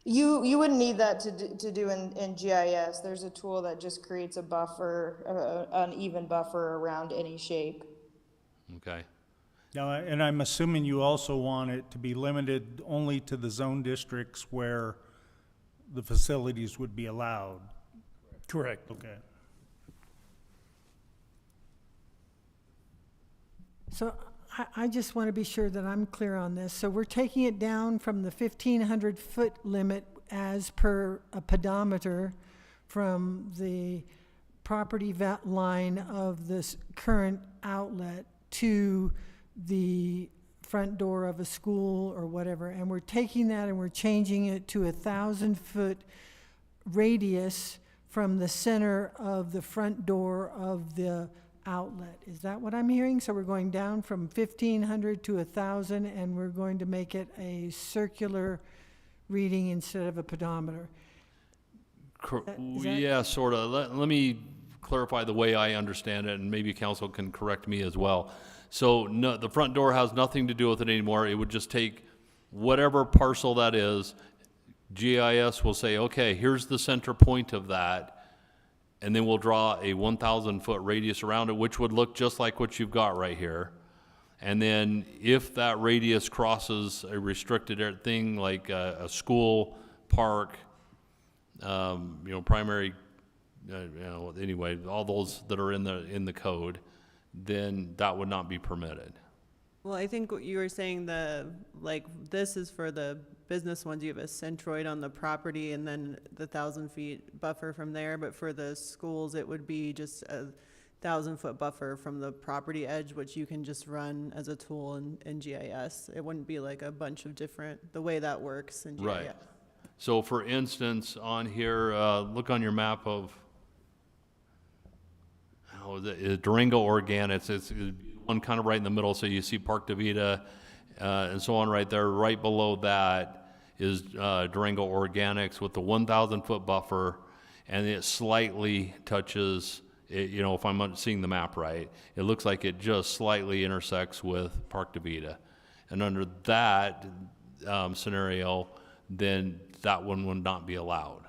You wouldn't need that to do in GIS. There's a tool that just creates a buffer, an even buffer around any shape. Okay. Now, and I'm assuming you also want it to be limited only to the zone districts where the facilities would be allowed. Correct. Okay. So I just want to be sure that I'm clear on this. So we're taking it down from the 1,500 foot limit as per a pedometer from the property line of this current outlet to the front door of a school or whatever. And we're taking that and we're changing it to 1,000 foot radius from the center of the front door of the outlet. Is that what I'm hearing? So we're going down from 1,500 to 1,000, and we're going to make it a circular reading instead of a pedometer. Is that- Yeah, sort of. Let me clarify the way I understand it, and maybe council can correct me as well. So no, the front door has nothing to do with it anymore. It would just take whatever parcel that is. GIS will say, okay, here's the center point of that, and then we'll draw a 1,000 foot radius around it, which would look just like what you've got right here. And then if that radius crosses a restricted thing like a school park, primary, anyway, all those that are in the code, then that would not be permitted. Well, I think what you were saying, this is for the business ones, you have a centroid on the property and then the 1,000 feet buffer from there, but for the schools, it would be just a 1,000-foot buffer from the property edge, which you can just run as a tool in GIS. It wouldn't be like a bunch of different, the way that works in GIS. Right. So for instance, on here, look on your map of, Durango Organics, it's one kind of right in the middle, so you see Park DeVita, and so on right there. Right below that is Durango Organics with the 1,000-foot buffer, and it slightly touches, if I'm seeing the map right, it looks like it just slightly intersects with Park DeVita. And under that scenario, then that one would not be allowed.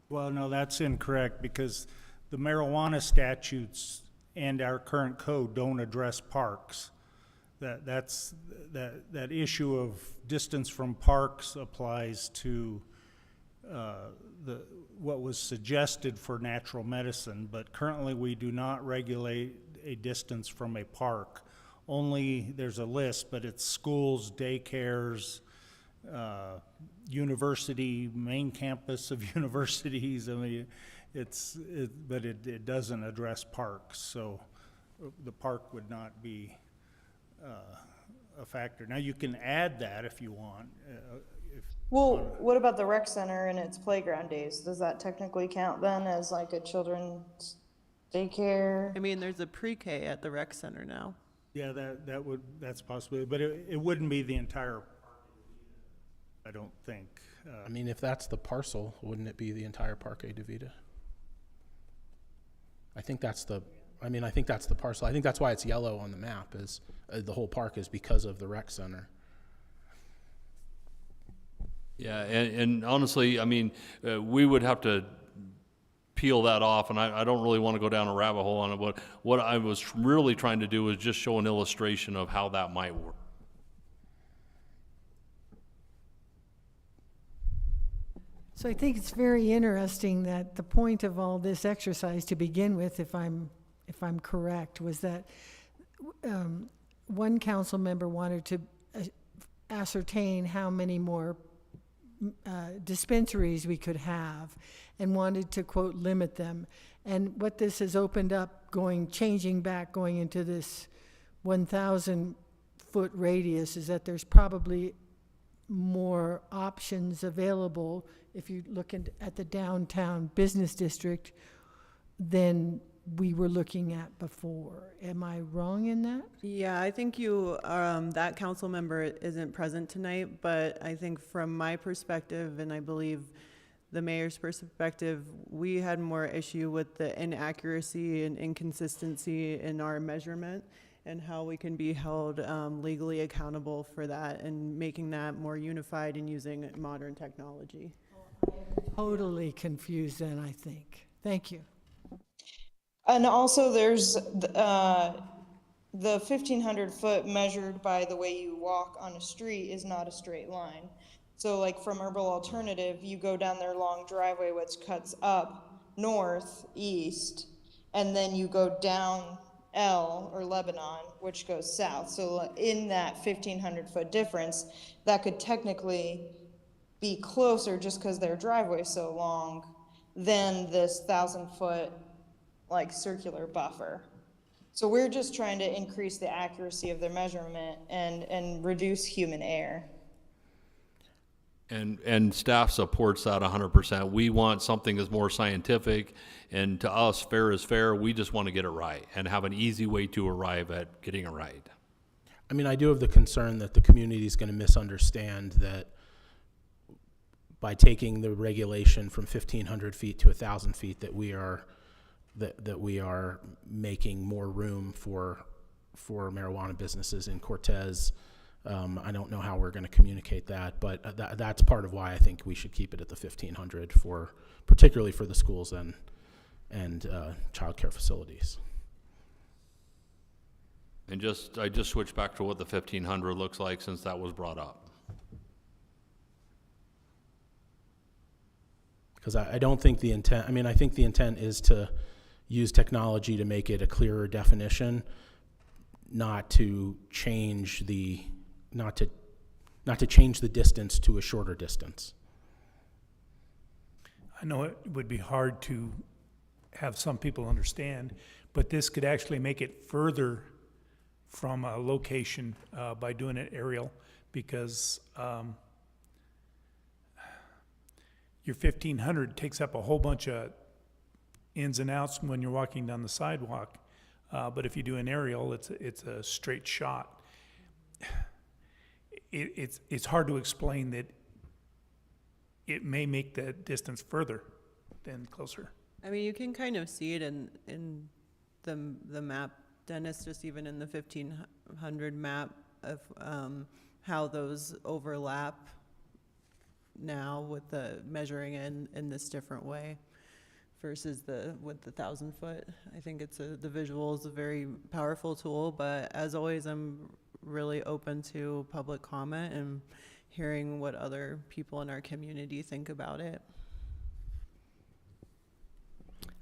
Well, no, that's incorrect, because the marijuana statutes and our current code don't address parks. That issue of distance from parks applies to what was suggested for natural medicine, but currently we do not regulate a distance from a park. Only, there's a list, but it's schools, daycares, university, main campus of universities. I mean, but it doesn't address parks, so the park would not be a factor. Now, you can add that if you want. Well, what about the rec center and its playground days? Does that technically count then as like a children's daycare? I mean, there's a pre-K at the rec center now. Yeah, that's possible, but it wouldn't be the entire park, I don't think. I mean, if that's the parcel, wouldn't it be the entire Parque de Vida? I think that's the parcel. I think that's why it's yellow on the map, is the whole park is because of the rec center. Yeah, and honestly, I mean, we would have to peel that off, and I don't really want to go down a rabbit hole on it, but what I was really trying to do was just show an illustration of how that might work. So I think it's very interesting that the point of all this exercise to begin with, if I'm correct, was that one council member wanted to ascertain how many more dispensaries we could have, and wanted to, quote, limit them. And what this has opened up, changing back, going into this 1,000-foot radius, is that there's probably more options available if you look at the downtown business district than we were looking at before. Am I wrong in that? Yeah, I think that council member isn't present tonight, but I think from my perspective, and I believe the mayor's perspective, we had more issue with the inaccuracy and inconsistency in our measurement and how we can be held legally accountable for that, and making that more unified and using modern technology. Totally confused then, I think. Thank you. And also there's the 1,500 foot measured by the way you walk on a street is not a straight line. So like from Herbal Alternative, you go down their long driveway, which cuts up north, east, and then you go down L or Lebanon, which goes south. So in that 1,500 foot difference, that could technically be closer just because their driveway is so long than this 1,000 foot like circular buffer. So we're just trying to increase the accuracy of their measurement and reduce human error. And staff supports that 100%. We want something that's more scientific, and to us, fair is fair. We just want to get it right and have an easy way to arrive at getting it right. I mean, I do have the concern that the community is going to misunderstand that by taking the regulation from 1,500 feet to 1,000 feet, that we are making more room for marijuana businesses in Cortez. I don't know how we're going to communicate that, but that's part of why I think we should keep it at the 1,500 particularly for the schools and childcare facilities. And I just switched back to what the 1,500 looks like since that was brought up. Because I don't think the intent, I mean, I think the intent is to use technology to make it a clearer definition, not to change the, not to change the distance to a shorter distance. I know it would be hard to have some people understand, but this could actually make it further from a location by doing it aerial, because your 1500 takes up a whole bunch of ins and outs when you're walking down the sidewalk. But if you do an aerial, it's a straight shot. It's hard to explain that it may make the distance further than closer. I mean, you can kind of see it in the map, Dennis, just even in the 1500 map of how those overlap now with the measuring in this different way versus with the 1,000 foot. I think the visual is a very powerful tool, but as always, I'm really open to public comment and hearing what other people in our community think about it.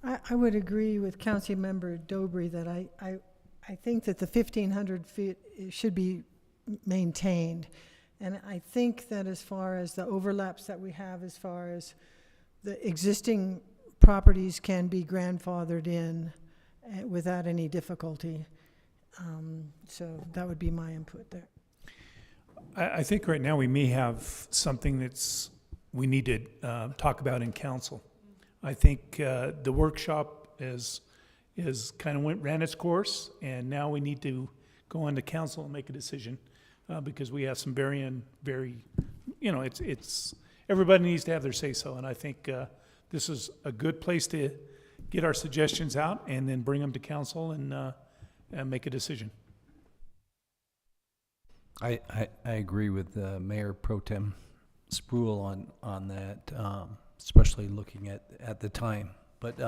I would agree with Councilmember Dobry that I think that the 1,500 feet should be maintained. And I think that as far as the overlaps that we have, as far as the existing properties can be grandfathered in without any difficulty. So that would be my input there. I think right now we may have something we need to talk about in council. I think the workshop is kind of ran its course, and now we need to go on to council and make a decision because we have some very, it's everybody needs to have their say-so, and I think this is a good place to get our suggestions out and then bring them to council and make a decision. I agree with Mayor Pro Tem Spruill on that, especially looking at the time. But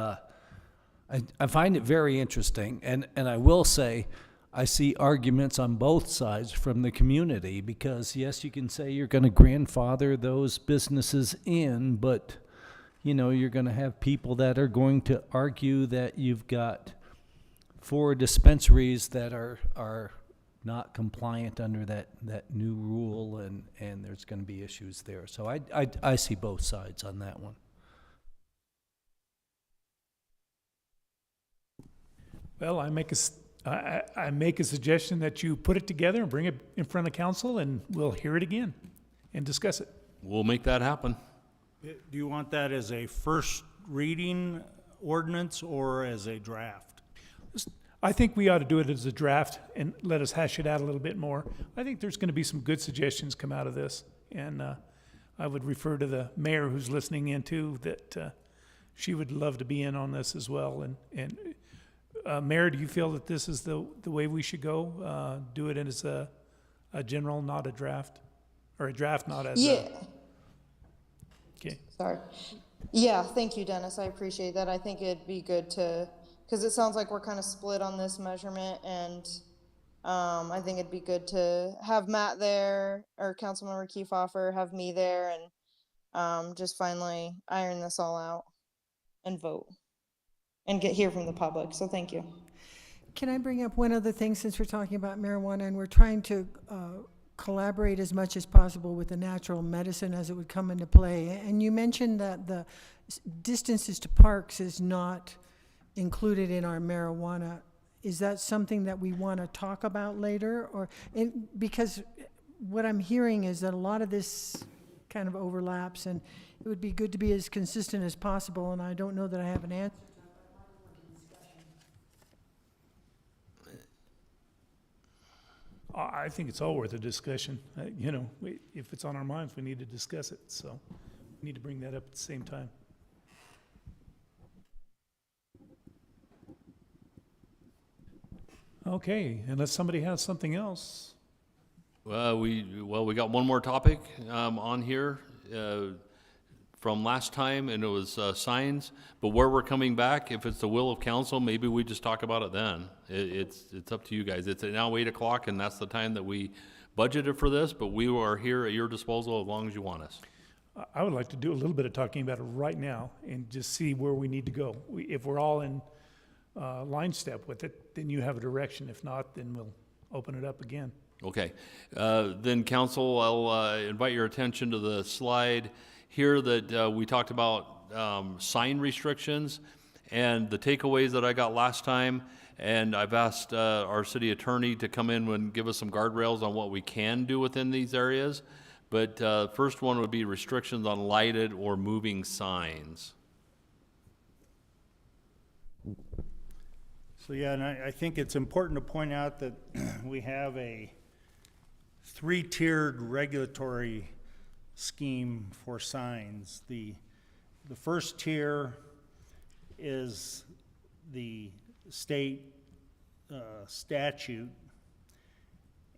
I find it very interesting, and I will say I see arguments on both sides from the community, because yes, you can say you're going to grandfather those businesses in, but you're going to have people that are going to argue that you've got 4 dispensaries that are not compliant under that new rule, and there's going to be issues there. So I see both sides on that one. Well, I make a suggestion that you put it together and bring it in front of council, and we'll hear it again and discuss it. We'll make that happen. Do you want that as a first reading ordinance or as a draft? I think we ought to do it as a draft and let us hash it out a little bit more. I think there's going to be some good suggestions come out of this, and I would refer to the mayor who's listening in too, that she would love to be in on this as well. And Mayor, do you feel that this is the way we should go? Do it as a general, not a draft, or a draft, not as Yeah. Okay. Sorry. Yeah, thank you, Dennis. I appreciate that. I think it'd be good because it sounds like we're kind of split on this measurement, and I think it'd be good to have Matt there, or Councilmember Kiefhofer, have me there, and just finally iron this all out and vote and hear from the public. So thank you. Can I bring up one other thing, since we're talking about marijuana and we're trying to collaborate as much as possible with the natural medicine as it would come into play? And you mentioned that the distances to parks is not included in our marijuana. Is that something that we want to talk about later? Or because what I'm hearing is that a lot of this kind of overlaps, and it would be good to be as consistent as possible, and I don't know that I have an answer. I think it's all worth a discussion. If it's on our minds, we need to discuss it. So we need to bring that up at the same time. Okay, unless somebody has something else. Well, we got one more topic on here from last time, and it was signs. But where we're coming back, if it's the will of council, maybe we just talk about it then. It's up to you guys. It's now 8 o'clock, and that's the time that we budgeted for this. But we are here at your disposal as long as you want us. I would like to do a little bit of talking about it right now and just see where we need to go. If we're all in line step with it, then you have a direction. If not, then we'll open it up again. Okay. Then council, I'll invite your attention to the slide here that we talked about sign restrictions and the takeaways that I got last time. And I've asked our city attorney to come in and give us some guardrails on what we can do within these areas. But first one would be restrictions on lighted or moving signs. So yeah, and I think it's important to point out that we have a three-tiered regulatory scheme for signs. The first tier is the state statute,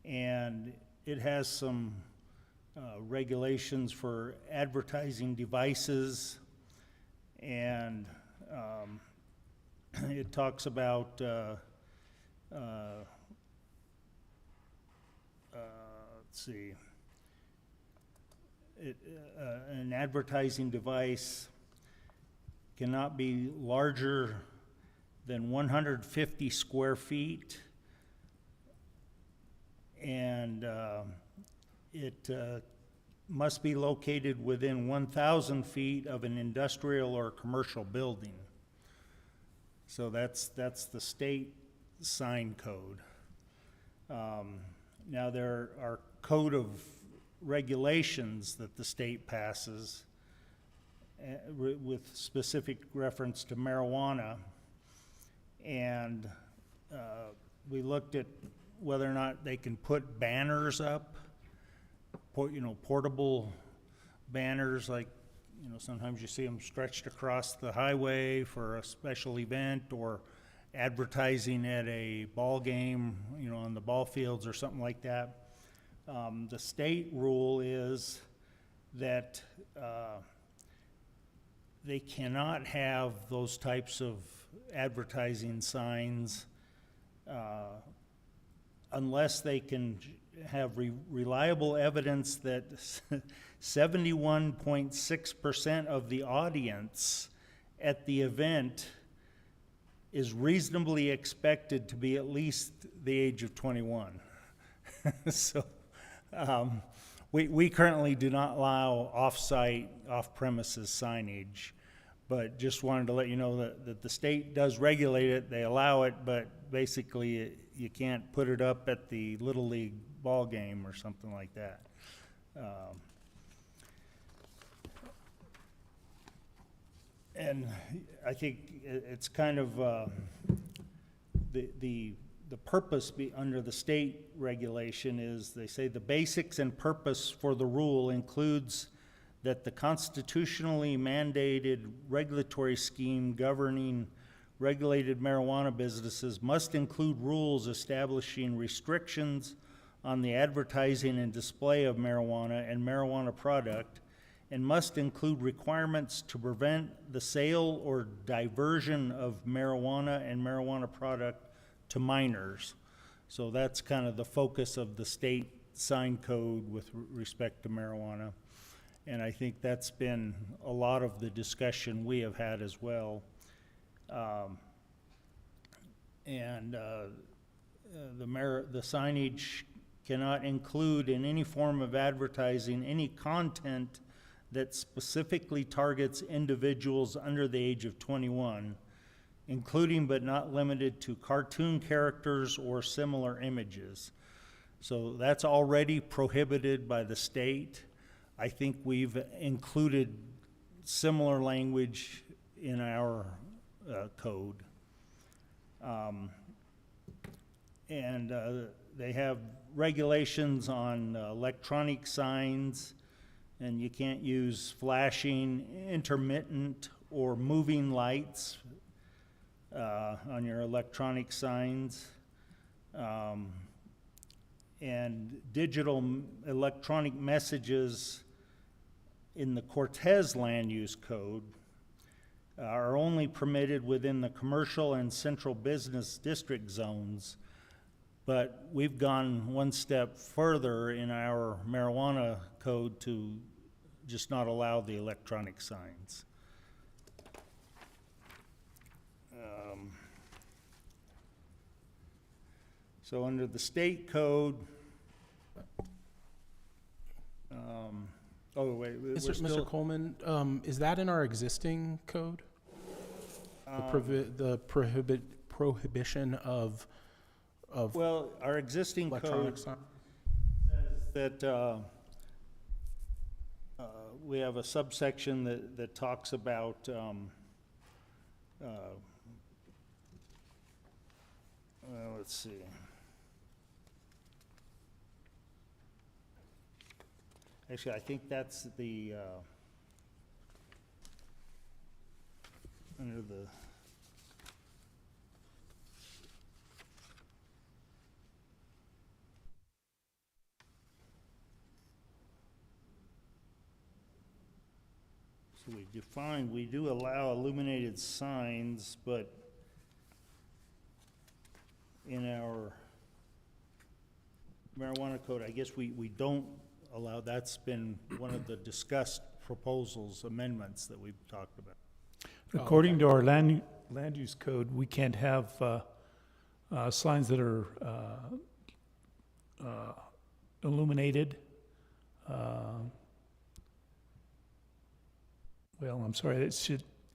and it has some regulations for advertising devices, and it talks about let's see, an advertising device cannot be larger than 150 square feet, and it must be located within 1,000 feet of an industrial or commercial building. So that's the state sign code. Now there are code of regulations that the state passes with specific reference to marijuana, and we looked at whether or not they can put banners up, portable banners, like, sometimes you see them stretched across the highway for a special event, or advertising at a ball game, on the ball fields or something like that. The state rule is that they cannot have those types of advertising signs unless they can have reliable evidence that 71.6% of the audience at the event is reasonably expected to be at least the age of 21. So we currently do not allow off-site, off-premises signage, but just wanted to let you know that the state does regulate it. They allow it, but basically you can't put it up at the Little League ball game or something like that. And I think it's kind of the purpose under the state regulation is, they say the basics and purpose for the rule includes that the constitutionally mandated regulatory scheme governing regulated marijuana businesses must include rules establishing restrictions on the advertising and display of marijuana and marijuana product, and must include requirements to prevent the sale or diversion of marijuana and marijuana product to minors. So that's kind of the focus of the state sign code with respect to marijuana. And I think that's been a lot of the discussion we have had as well. The signage cannot include in any form of advertising any content that specifically targets individuals under the age of 21, including but not limited to cartoon characters or similar images. So that's already prohibited by the state. I think we've included similar language in our code. They have regulations on electronic signs, and you can't use flashing, intermittent, or moving lights on your electronic signs. And digital electronic messages in the Cortez Land Use Code are only permitted within the commercial and central business district zones. But we've gone one step further in our marijuana code to just not allow the electronic signs. So under the state code, oh wait, we're Mr. still, Coleman, is that in our existing code? The prohibition of well, our existing electronic code sign? says that we have a subsection that talks about let's see. Actually, I think that's the under the so we define, we do allow illuminated signs, but in our marijuana code, I guess we don't allow, that's been one of the discussed proposals, amendments that we've talked about. According to our land use code, we can't have signs that are illuminated. Well, I'm sorry,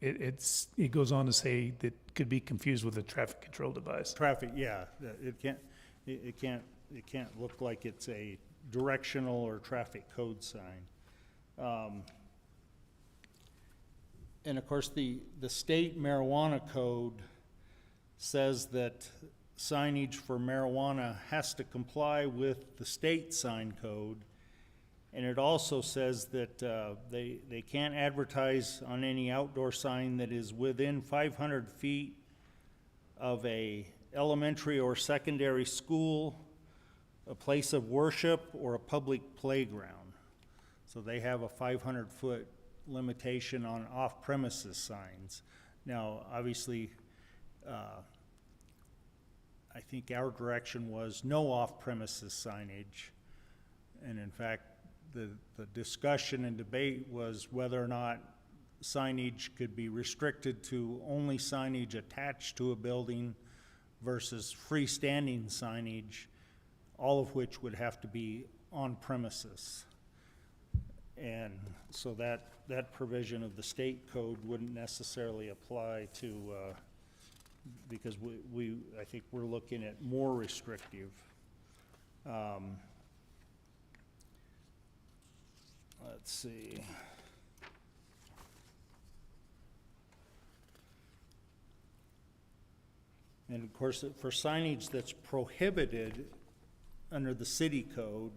it goes on to say that could be confused with a traffic control device. Traffic, yeah, it can't look like it's a directional or traffic code sign. And of course, the state marijuana code says that signage for marijuana has to comply with the state sign code. And it also says that they can't advertise on any outdoor sign that is within 500 feet of a elementary or secondary school, a place of worship, or a public playground. So they have a 500-foot limitation on off-premises signs. Now, obviously, I think our direction was no off-premises signage. And in fact, the discussion and debate was whether or not signage could be restricted to only signage attached to a building versus freestanding signage, all of which would have to be on premises. And so that provision of the state code wouldn't necessarily apply to, because I think we're looking at more restrictive. Let's see. And of course, for signage that's prohibited under the city code,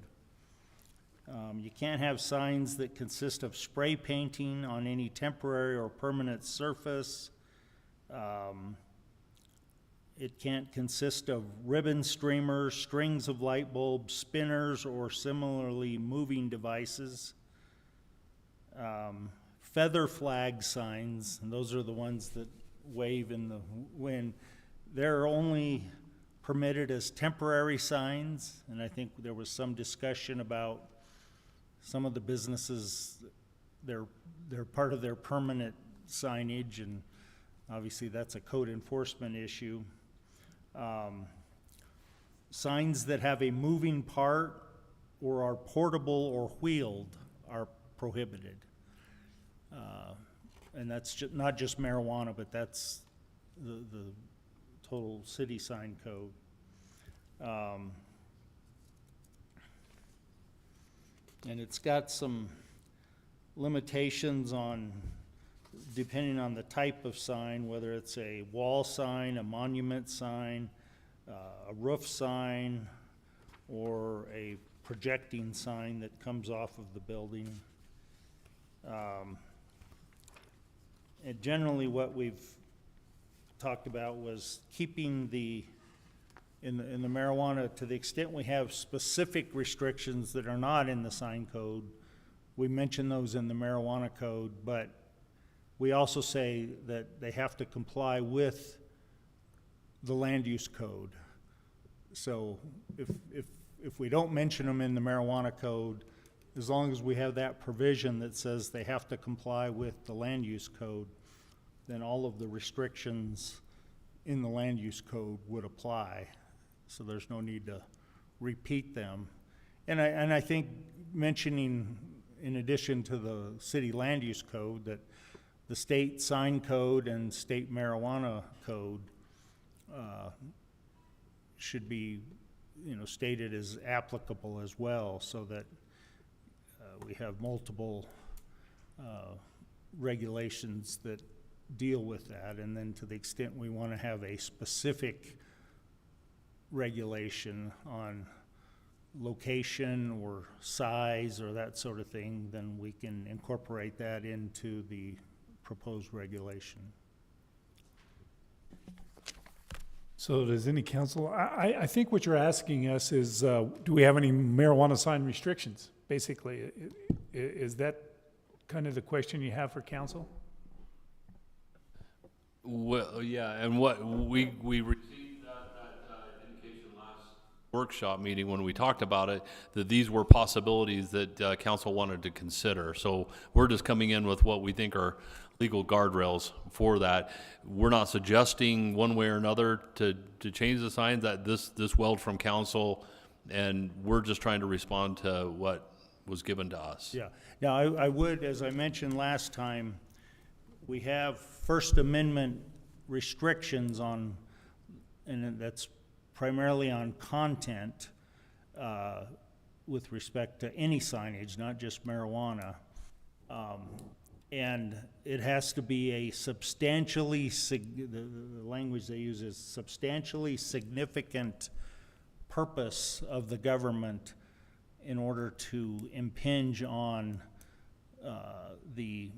you can't have signs that consist of spray painting on any temporary or permanent surface. It can't consist of ribbon streamers, strings of light bulbs, spinners, or similarly moving devices. Feather flag signs, and those are the ones that wave in the wind, they're only permitted as temporary signs, and I think there was some discussion about some of the businesses, they're part of their permanent signage, and obviously that's a code enforcement issue. Signs that have a moving part or are portable or wheeled are prohibited. And that's not just marijuana, but that's the total city sign code. And it's got some limitations on, depending on the type of sign, whether it's a wall sign, a monument sign, a roof sign, or a projecting sign that comes off of the building. And generally what we've talked about was keeping in the marijuana, to the extent we have specific restrictions that are not in the sign code, we mention those in the marijuana code, but we also say that they have to comply with the land use code. So if we don't mention them in the marijuana code, as long as we have that provision that says they have to comply with the land use code, then all of the restrictions in the land use code would apply. So there's no need to repeat them. And I think mentioning, in addition to the city land use code, that the state sign code and state marijuana code should be, stated as applicable as well, so that we have multiple regulations that deal with that. And then to the extent we want to have a specific regulation on location or size or that sort of thing, then we can incorporate that into the proposed regulation. So does any council, I think what you're asking us is, do we have any marijuana sign restrictions, basically? Is that kind of the question you have for council? Well, yeah, and what we received that indication last workshop meeting when we talked about it, that these were possibilities that council wanted to consider. So we're just coming in with what we think are legal guardrails for that. We're not suggesting one way or another to change the signs. That this welled from council, and we're just trying to respond to what was given to us. Yeah. Now, I would, as I mentioned last time, we have First Amendment restrictions on, and that's primarily on content with respect to any signage, not just marijuana. And it has to be a substantially, the language they use is substantially significant purpose of the government in order to impinge on the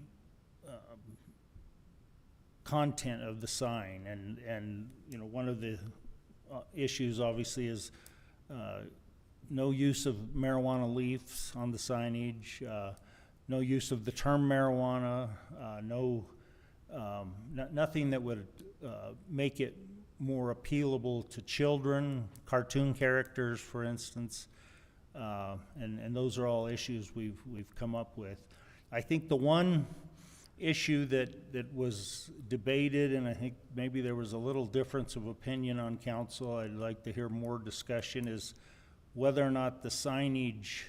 content of the sign. And one of the issues obviously is no use of marijuana leaves on the signage, no use of the term marijuana, nothing that would make it more appealable to children, cartoon characters, for instance, and those are all issues we've come up with. I think the one issue that was debated, and I think maybe there was a little difference of opinion on council, I'd like to hear more discussion, is whether or not the signage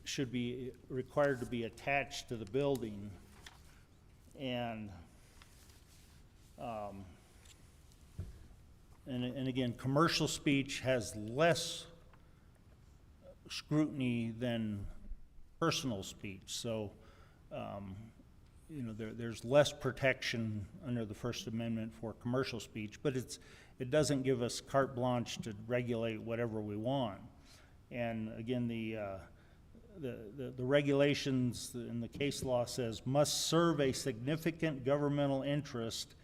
should be required to be attached to the building. And again, commercial speech has less scrutiny than personal speech. So, there's less protection under the First Amendment for commercial speech, but it doesn't give us carte blanche to regulate whatever we want. And again, the regulations in the case law says must serve a significant governmental interest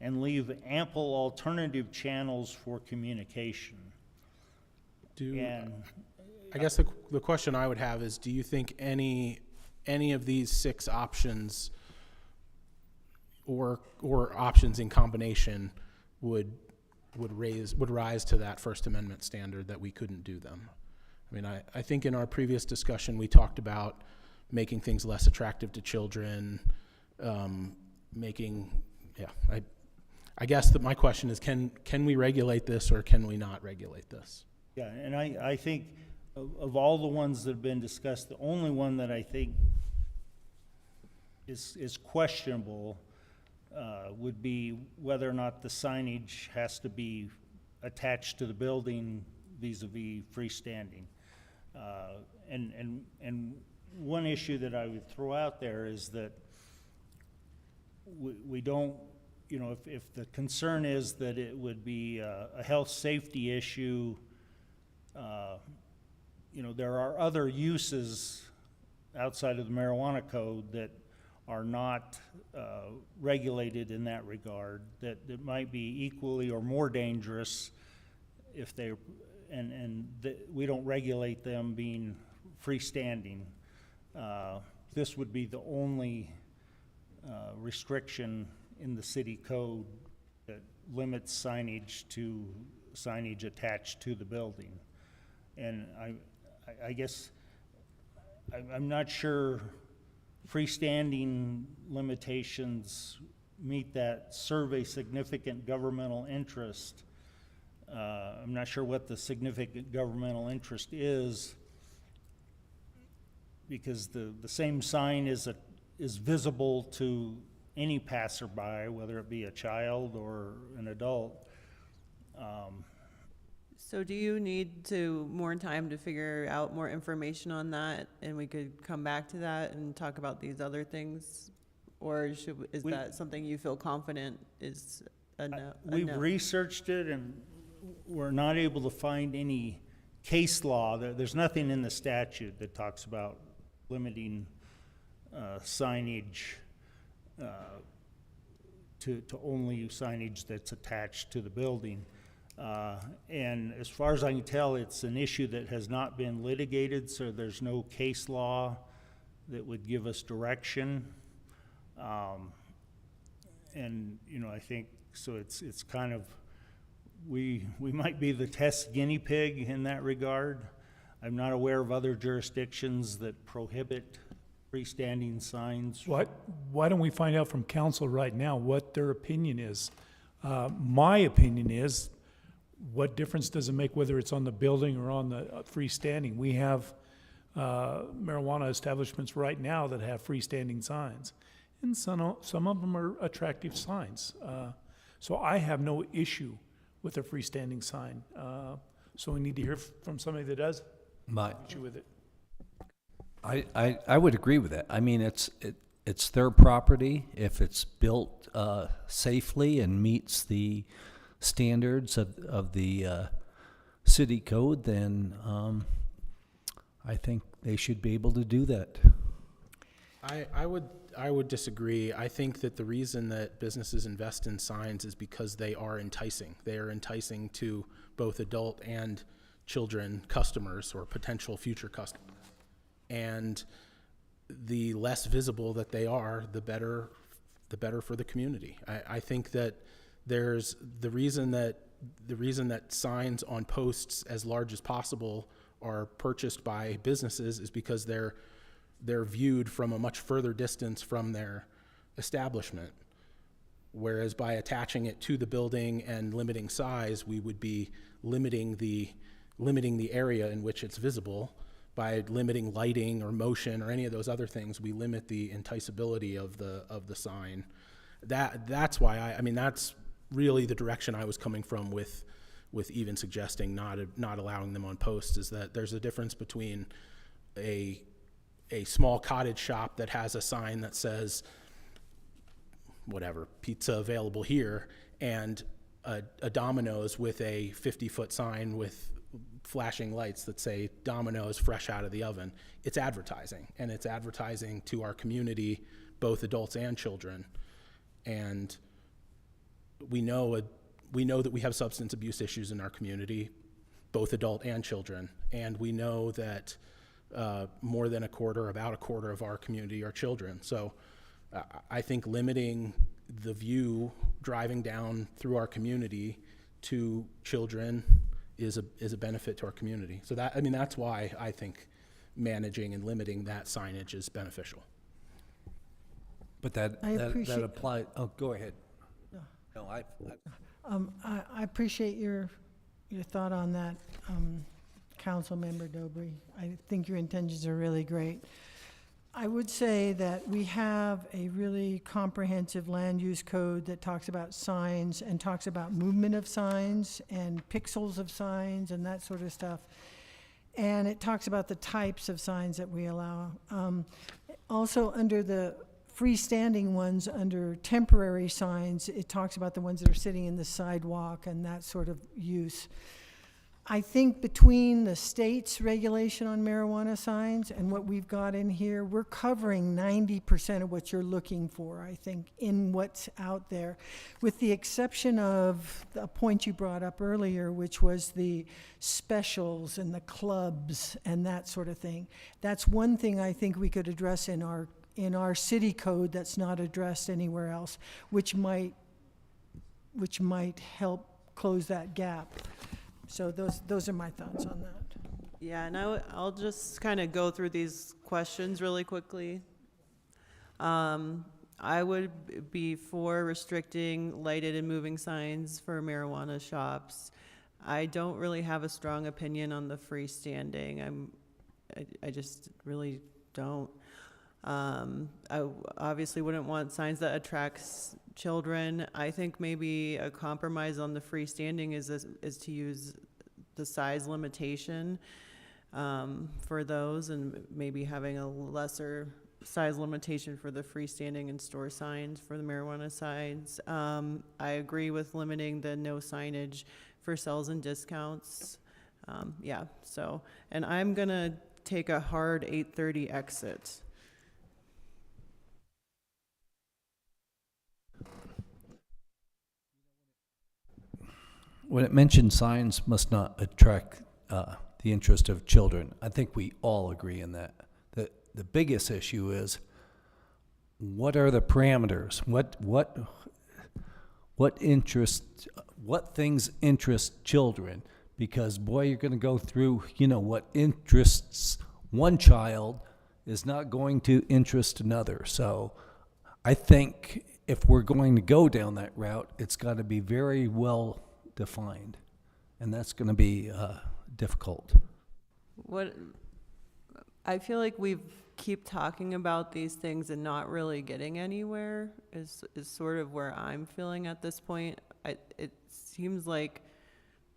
and leave ample alternative channels for communication. I guess the question I would have is, do you think any of these 6 options or options in combination would rise to that First Amendment standard that we couldn't do them? I mean, I think in our previous discussion we talked about making things less attractive to children, I guess that my question is, can we regulate this or can we not regulate this? Yeah, and I think of all the ones that have been discussed, the only one that I think is questionable would be whether or not the signage has to be attached to the building vis-a-vis freestanding. And one issue that I would throw out there is that we don't, if the concern is that it would be a health safety issue, there are other uses outside of the marijuana code that are not regulated in that regard, that might be equally or more dangerous if they, we don't regulate them being freestanding. This would be the only restriction in the city code that limits signage to signage attached to the building. And I guess I'm not sure freestanding limitations meet that survey significant governmental interest. I'm not sure what the significant governmental interest is, because the same sign is visible to any passerby, whether it be a child or an adult. So do you need more time to figure out more information on that, and we could come back to that and talk about these other things? Or is that something you feel confident is a no? We've researched it, and we're not able to find any case law. There's nothing in the statute that talks about limiting signage to only signage that's attached to the building. And as far as I can tell, it's an issue that has not been litigated, so there's no case law that would give us direction. And, you know, I think, so it's kind of, we might be the test guinea pig in that regard. I'm not aware of other jurisdictions that prohibit freestanding signs. Why don't we find out from council right now what their opinion is? My opinion is, what difference does it make whether it's on the building or on the freestanding? We have marijuana establishments right now that have freestanding signs, and some of them are attractive signs. So I have no issue with a freestanding sign. So we need to hear from somebody that does have issue with it. I would agree with that. I mean, it's their property. If it's built safely and meets the standards of the city code, then I think they should be able to do that. I would disagree. I think that the reason that businesses invest in signs is because they are enticing. They are enticing to both adult and children customers or potential future customers. And the less visible that they are, the better for the community. I think that there's the reason that signs on posts as large as possible are purchased by businesses is because they're viewed from a much further distance from their establishment. Whereas by attaching it to the building and limiting size, we would be limiting the area in which it's visible. By limiting lighting or motion or any of those other things, we limit the enticability of the sign. That's why I mean that's really the direction I was coming from with even suggesting not allowing them on posts, is that there's a difference between a small cottage shop that has a sign that says whatever, pizza available here, and a Domino's with a 50-foot sign with flashing lights that say Domino's fresh out of the oven. It's advertising, and it's advertising to our community, both adults and children. And we know that we have substance abuse issues in our community, both adult and children. And we know that more than about a quarter of our community are children. So I think limiting the view driving down through our community to children is a benefit to our community. So that's why I think managing and limiting that signage is beneficial. But that applies. Oh, go ahead. No, I appreciate your thought on that, Council Member Dobry. I think your intentions are really great. I would say that we have a really comprehensive land use code that talks about signs and talks about movement of signs and pixels of signs and that sort of stuff. And it talks about the types of signs that we allow. Also, under the freestanding ones, under temporary signs, it talks about the ones that are sitting in the sidewalk and that sort of use. I think between the state's regulation on marijuana signs and what we've got in here, we're covering 90% of what you're looking for, I think, in what's out there, with the exception of a point you brought up earlier, which was the specials and the clubs and that sort of thing. That's one thing I think we could address in our city code that's not addressed anywhere else, which might help close that gap. So those are my thoughts on that. Yeah, and I'll just kind of go through these questions really quickly. I would be for restricting lighted and moving signs for marijuana shops. I don't really have a strong opinion on the freestanding. I just really don't. I obviously wouldn't want signs that attracts children. I think maybe a compromise on the freestanding is to use the size limitation for those, and maybe having a lesser size limitation for the freestanding and store signs for the marijuana signs. I agree with limiting the no signage for sales and discounts. Yeah, so, and I'm gonna take a hard 8:30 exit. When it mentions signs must not attract the interest of children, I think we all agree in that. The biggest issue is, what are the parameters? What things interest children? Because boy, you're going to go through, what interests one child is not going to interest another. So I think if we're going to go down that route, it's got to be very well defined, and that's going to be difficult. What I feel like we keep talking about these things and not really getting anywhere is sort of where I'm feeling at this point. It seems like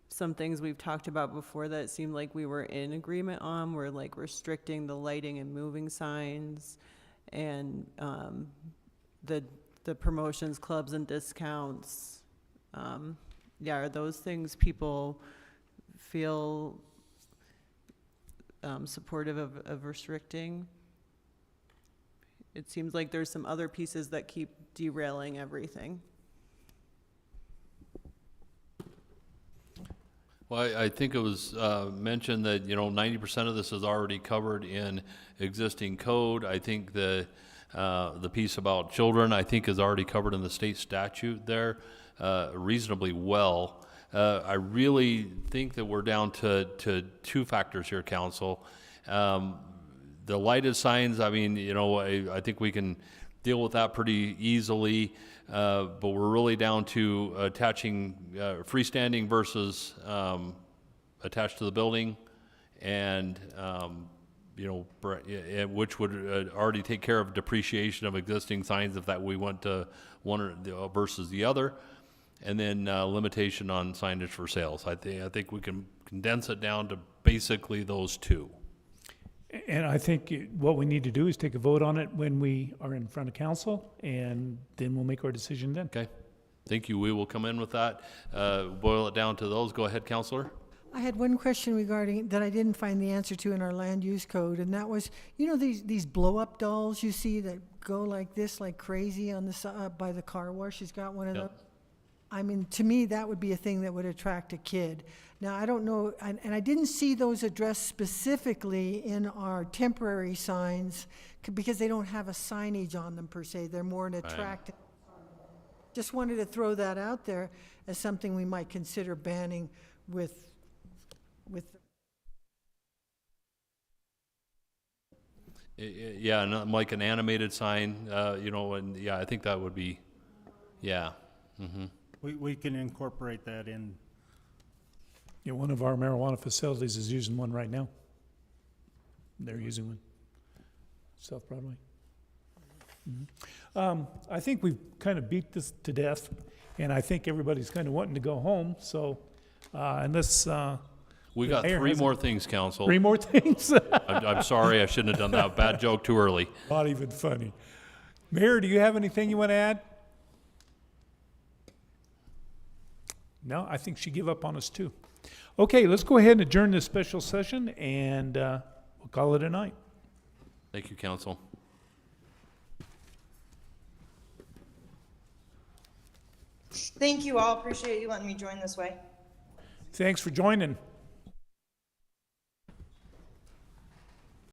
some things we've talked about before that it seemed like we were in agreement on were like restricting the lighting and moving signs, and the promotions, clubs, and discounts. Yeah, are those things people feel supportive of restricting? It seems like there's some other pieces that keep derailing everything. Well, I think it was mentioned that, 90% of this is already covered in existing code. I think the piece about children, I think, is already covered in the state statute there reasonably well. I really think that we're down to two factors here, Council. The lighted signs, I mean, I think we can deal with that pretty easily, but we're really down to attaching freestanding versus attached to the building, and which would already take care of depreciation of existing signs if that we went to one versus the other. And then limitation on signage for sales. I think we can condense it down to basically those two. And I think what we need to do is take a vote on it when we are in front of council, and then we'll make our decision then. Okay. Thank you. We will come in with that. Boil it down to those. Go ahead, Councilor. I had one question regarding that I didn't find the answer to in our land use code, and that was, these blow-up dolls you see that go like this, like crazy on the by the car wash. She's got one of those. I mean, to me, that would be a thing that would attract a kid. Now, I don't know, and I didn't see those addressed specifically in our temporary signs because they don't have a signage on them per se. They're more an attractive. Just wanted to throw that out there as something we might consider banning with. Yeah, and like an animated sign, and yeah, I think that would be, yeah. Mm-hmm. We can incorporate that in. Yeah, one of our marijuana facilities is using one right now. They're using one. South Broadway. Mm-hmm. I think we've kind of beat this to death, and I think everybody's kind of wanting to go home. So, unless we got three more things, Council. 3 more things. I'm sorry, I shouldn't have done that. Bad joke too early. Not even funny. Mayor, do you have anything you want to add? No, I think she gave up on us too. Okay, let's go ahead and adjourn this special session, and we'll call it a night. Thank you, Council. Thank you all. Appreciate you letting me join this way. Thanks for joining.